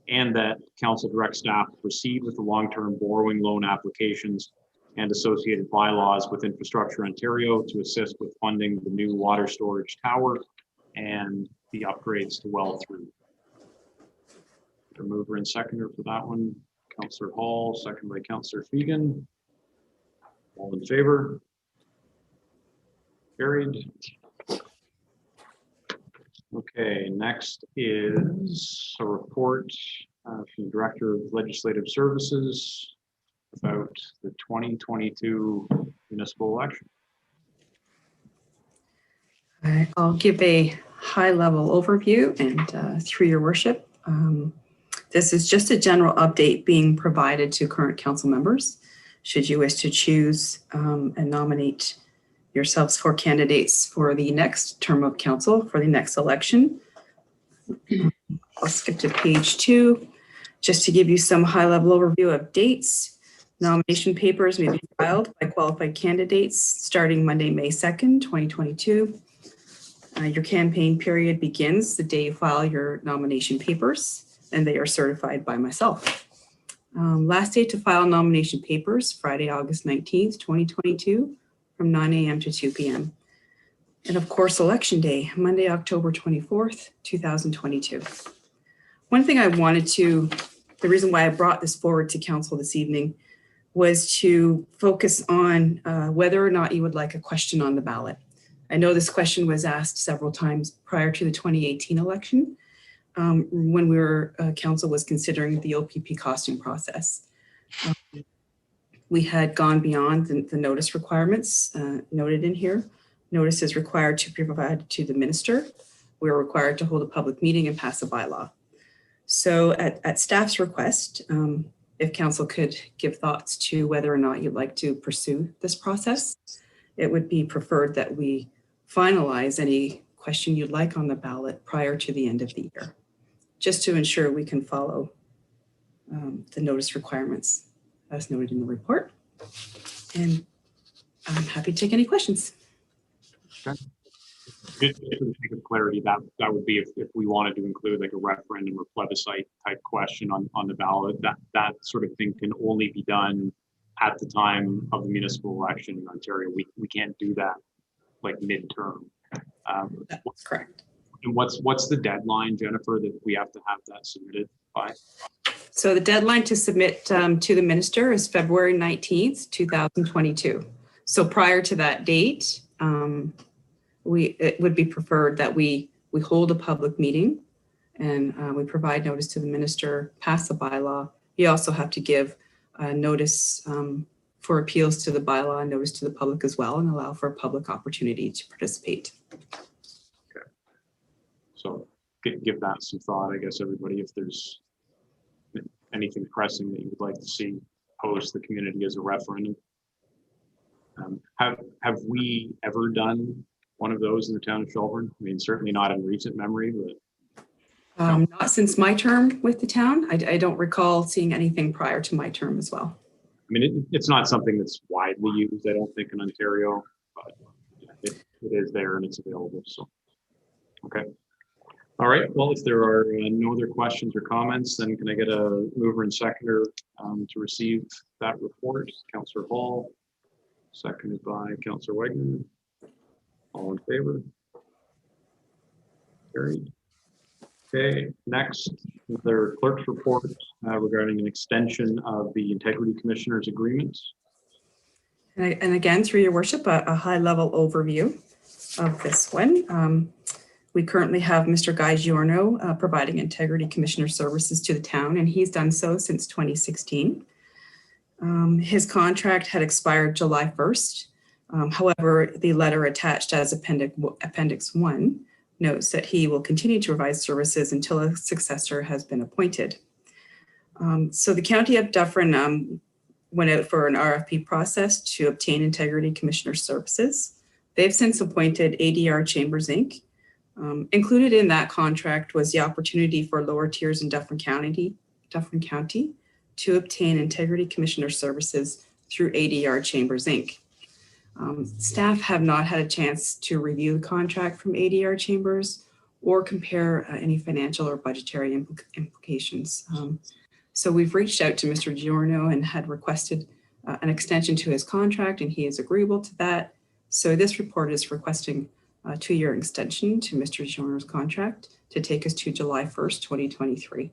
and that council direct staff proceed with the long-term borrowing loan applications and associated bylaws with Infrastructure Ontario to assist with funding the new water storage tower and the upgrades to well 3. The mover and seconder for that one, Councillor Hall, second by Councillor Fegan. All in favor? Carried. Okay, next is a report from the Director of Legislative Services about the 2022 municipal election. I'll give a high-level overview and through your worship. This is just a general update being provided to current council members should you wish to choose and nominate yourselves for candidates for the next term of council for the next election. I'll skip to page 2 just to give you some high-level overview of dates. Nomination papers may be filed by qualified candidates starting Monday, May 2nd, 2022. Your campaign period begins the day you file your nomination papers, and they are certified by myself. Last day to file nomination papers, Friday, August 19th, 2022, from 9 a.m. to 2 p.m. And of course, election day, Monday, October 24th, 2022. One thing I wanted to, the reason why I brought this forward to council this evening was to focus on whether or not you would like a question on the ballot. I know this question was asked several times prior to the 2018 election when council was considering the OPP costing process. We had gone beyond the notice requirements noted in here. Notice is required to be provided to the minister. We are required to hold a public meeting and pass a bylaw. So at staff's request, if council could give thoughts to whether or not you'd like to pursue this process, it would be preferred that we finalize any question you'd like on the ballot prior to the end of the year, just to ensure we can follow the notice requirements as noted in the report. And I'm happy to take any questions. Okay. Just for the sake of clarity, that would be if we wanted to include like a referendum or plebiscite type question on the ballot, that sort of thing can only be done at the time of the municipal election in Ontario. We can't do that like midterm. That's correct. And what's the deadline, Jennifer, that we have to have that submitted by? So the deadline to submit to the minister is February 19th, 2022. So prior to that date, it would be preferred that we hold a public meeting and we provide notice to the minister, pass the bylaw. You also have to give notice for appeals to the bylaw and notice to the public as well, and allow for a public opportunity to participate. Okay. So give that some thought, I guess, everybody, if there's anything pressing that you would like to see post the community as a referendum. Have we ever done one of those in the town of Shelburne? I mean, certainly not in recent memory, but. Not since my term with the town. I don't recall seeing anything prior to my term as well. I mean, it's not something that's widely used, I don't think, in Ontario, but it is there and it's available, so. Okay. All right, well, if there are no other questions or comments, then can I get a mover and seconder to receive that report? Councillor Hall, seconded by Councillor Wagner. All in favor? Carried. Okay, next, their clerk's report regarding an extension of the Integrity Commissioner's agreement. And again, through your worship, a high-level overview of this one. We currently have Mr. Guy Giorno providing Integrity Commissioner services to the town, and he's done so since 2016. His contract had expired July 1st. However, the letter attached as Appendix 1 notes that he will continue to provide services until a successor has been appointed. So the County of Dufferin went out for an RFP process to obtain Integrity Commissioner services. They've since appointed ADR Chambers, Inc. Included in that contract was the opportunity for lower tiers in Dufferin County to obtain Integrity Commissioner services through ADR Chambers, Inc. Staff have not had a chance to review the contract from ADR Chambers or compare any financial or budgetary implications. So we've reached out to Mr. Giorno and had requested an extension to his contract, and he is agreeable to that. So this report is requesting a 2-year extension to Mr. Giorno's contract to take us to July 1st, 2023.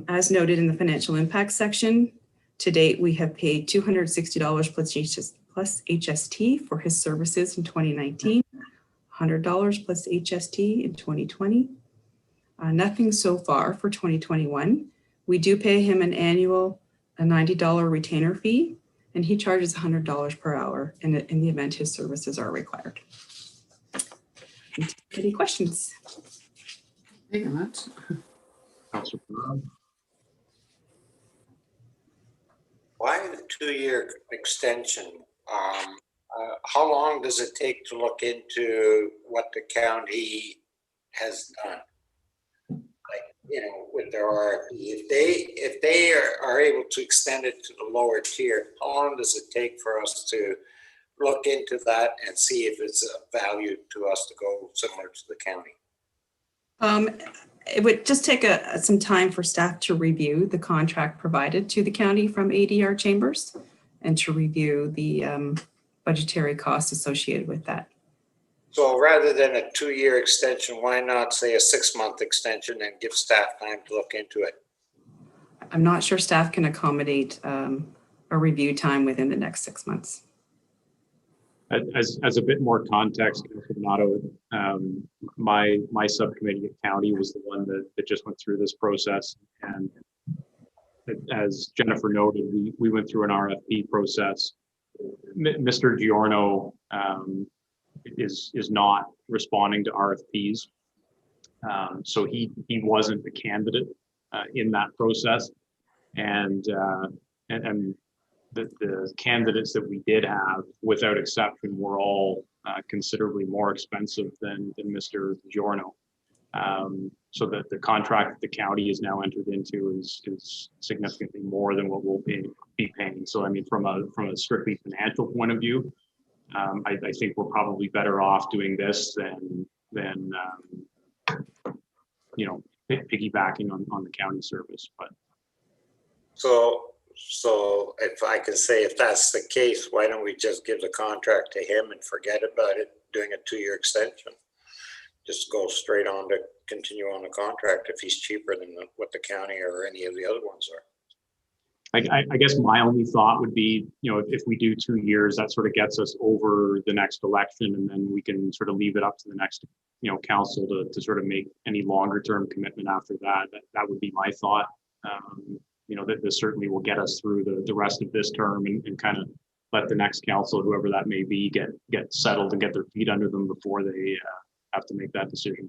As noted in the financial impact section, to date, we have paid $260 plus HST for his services in 2019, $100 plus HST in 2020. Nothing so far for 2021. We do pay him an annual $90 retainer fee, and he charges $100 per hour in the event his services are required. Any questions? Thank you much. Councillor Bernard. Why the 2-year extension? How long does it take to look into what the county has done? Like, with their RFP, if they are able to extend it to the lower tier, how long does it take for us to look into that and see if it's of value to us to go similar to the county? It would just take some time for staff to review the contract provided to the county from ADR Chambers and to review the budgetary costs associated with that. So rather than a 2-year extension, why not say a 6-month extension and give staff time to look into it? I'm not sure staff can accommodate a review time within the next 6 months. As a bit more context, Councilor Donato, my subcommittee at county was the one that just went through this process, and as Jennifer noted, we went through an RFP process. Mr. Giorno is not responding to RFPs, so he wasn't a candidate in that process, and the candidates that we did have, without exception, were all considerably more expensive than Mr. Giorno. So that the contract that the county is now entered into is significantly more than what we'll be paying. So I mean, from a strictly financial point of view, I think we're probably better off doing this than piggybacking on the county service. But So if I can say, if that's the case, why don't we just give the contract to him and forget about it, doing a 2-year extension? Just go straight on to continue on the contract if he's cheaper than what the county or any of the other ones are. I guess my only thought would be, if we do 2 years, that sort of gets us over the next election, and then we can sort of leave it up to the next, council to sort of make any longer term commitment after that. That would be my thought. That this certainly will get us through the rest of this term and kind of let the next council, whoever that may be, get settled and get their feet under them before they have to make that decision.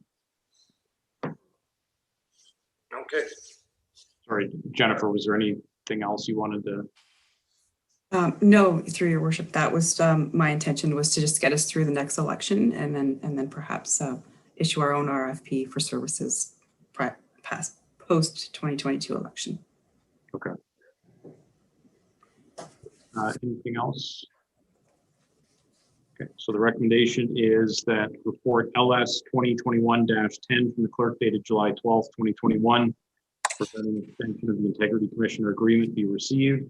Okay. Sorry, Jennifer, was there anything else you wanted to? No, through your worship, that was my intention, was to just get us through the next election and then perhaps issue our own RFP for services post 2022 election. Okay. Anything else? Okay, so the recommendation is that report LS 2021-10 from the clerk dated July 12th, 2021, presenting extension of the Integrity Commissioner agreement be received,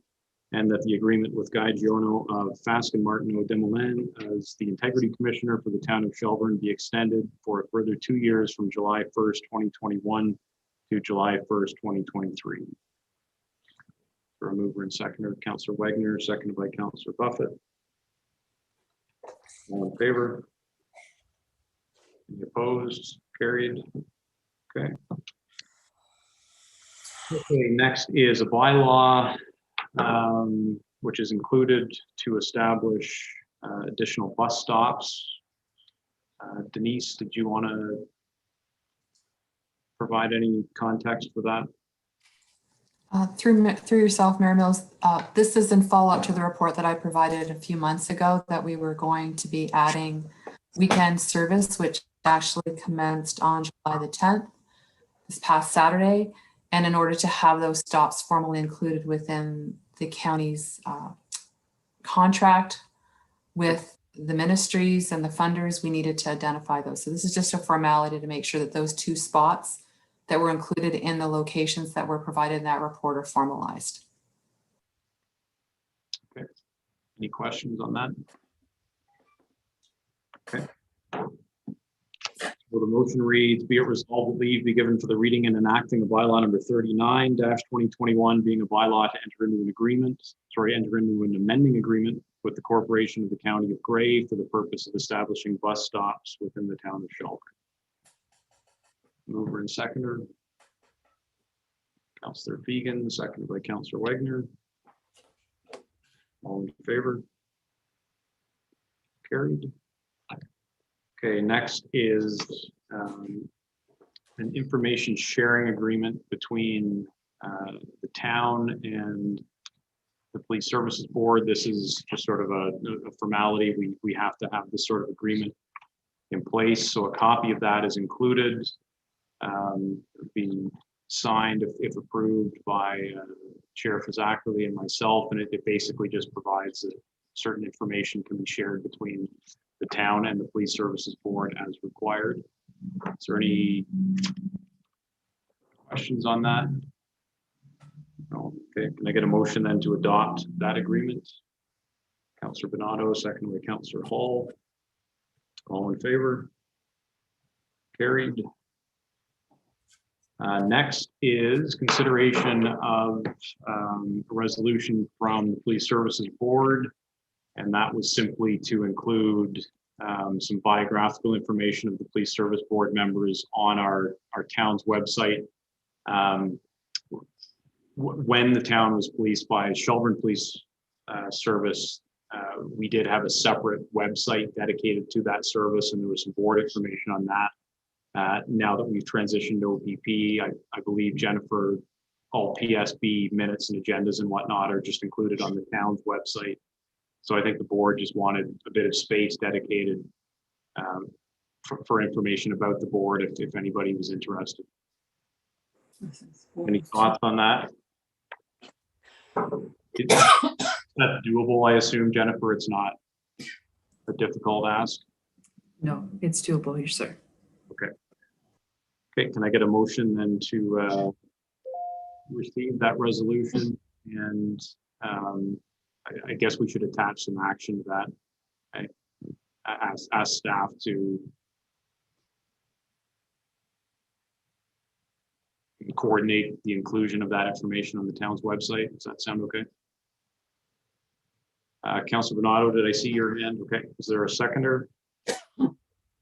and that the agreement with Guy Giono of Fasken Martineau Demoulin as the Integrity Commissioner for the town of Shelburne be extended for a further 2 years from July 1st, 2021 to July 1st, 2023. For a mover and seconder, Councillor Wagner, seconded by Councillor Buffett. All in favor? Any opposed? Carried. Okay. Okay, next is a bylaw, which is included to establish additional bus stops. Denise, did you want to provide any context for that? Through yourself, Mayor Mills, this is in follow-up to the report that I provided a few months ago that we were going to be adding weekend service, which actually commenced on July the 10th, this past Saturday. And in order to have those stops formally included within the county's contract with the ministries and the funders, we needed to identify those. So this is just a formality to make sure that those 2 spots that were included in the locations that were provided in that report are formalized. Okay. Any questions on that? Okay. So the motion reads, be it resolved that leave be given for the reading and enacting of bylaw number 39-2021, being a bylaw to enter into an amending agreement with the Corporation of the County of Gray for the purpose of establishing bus stops within the town of Shelburne. Mover and seconder, Councillor Fegan, seconded by Councillor Wagner. All in favor? Carried. Okay, next is an information sharing agreement between the town and the Police Services Board. This is just sort of a formality. We have to have this sort of agreement in place. So a copy of that is included. Being signed if approved by Chair Fazackerly and myself, and it basically just provides that certain information can be shared between the town and the Police Services Board as required. Is there any questions on that? No. Okay, can I get a motion then to adopt that agreement? Councillor Bernardo, second by Councillor Hall. All in favor? Carried. Next is consideration of a resolution from the Police Services Board, and that was simply to include some biographical information of the Police Service Board members on our town's website. When the town was policed by Shelburne Police Service, we did have a separate website dedicated to that service, and there was some board information on that. Now that we've transitioned to OPP, I believe, Jennifer, all PSB minutes and agendas and whatnot are just included on the town's website. So I think the board just wanted a bit of space dedicated for information about the board if anybody was interested. Any thoughts on that? That's doable, I assume, Jennifer. It's not a difficult ask. No, it's doable, yes, sir. Okay. Okay, can I get a motion then to receive that resolution And I guess we should attach some action to that. Ask staff to coordinate the inclusion of that information on the town's website. Does that sound okay? Councilor Bernardo, did I see your hand? Okay, is there a seconder?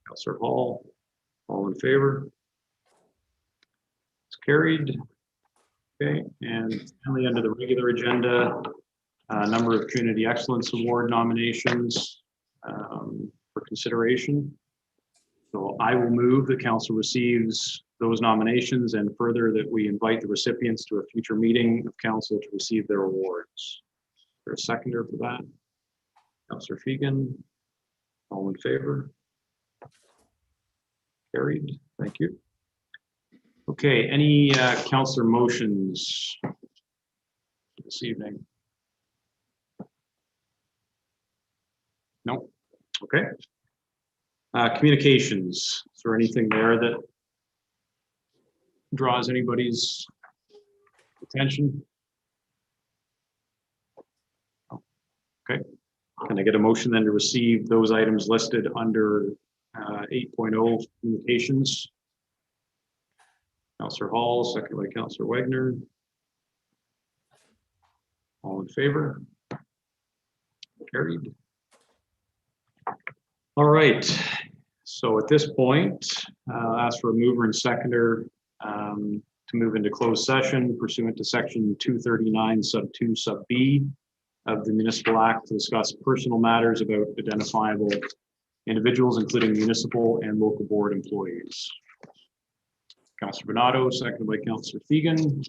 Councilor Hall, all in favor? It's carried. Okay, and finally, under the regular agenda, a number of Community Excellence Award nominations for consideration. So I will move that council receives those nominations, and further that we invite the recipients to a future meeting of council to receive their awards. Is there a seconder for that? Councilor Fegan, all in favor? Carried, thank you. Okay, any councilor motions this evening? No, okay. Communications, is there anything there that draws anybody's attention? Okay, can I get a motion then to receive those items listed under 8.0 communications? Councilor Hall, second by Councilor Wagner. All in favor? Carried. All right, so at this point, ask for a mover and seconder to move into closed session pursuant to section 239 sub 2 sub B of the Municipal Act to discuss personal matters about identifiable individuals, including municipal and local board employees. Councilor Bernardo, seconded by Councilor Fegan.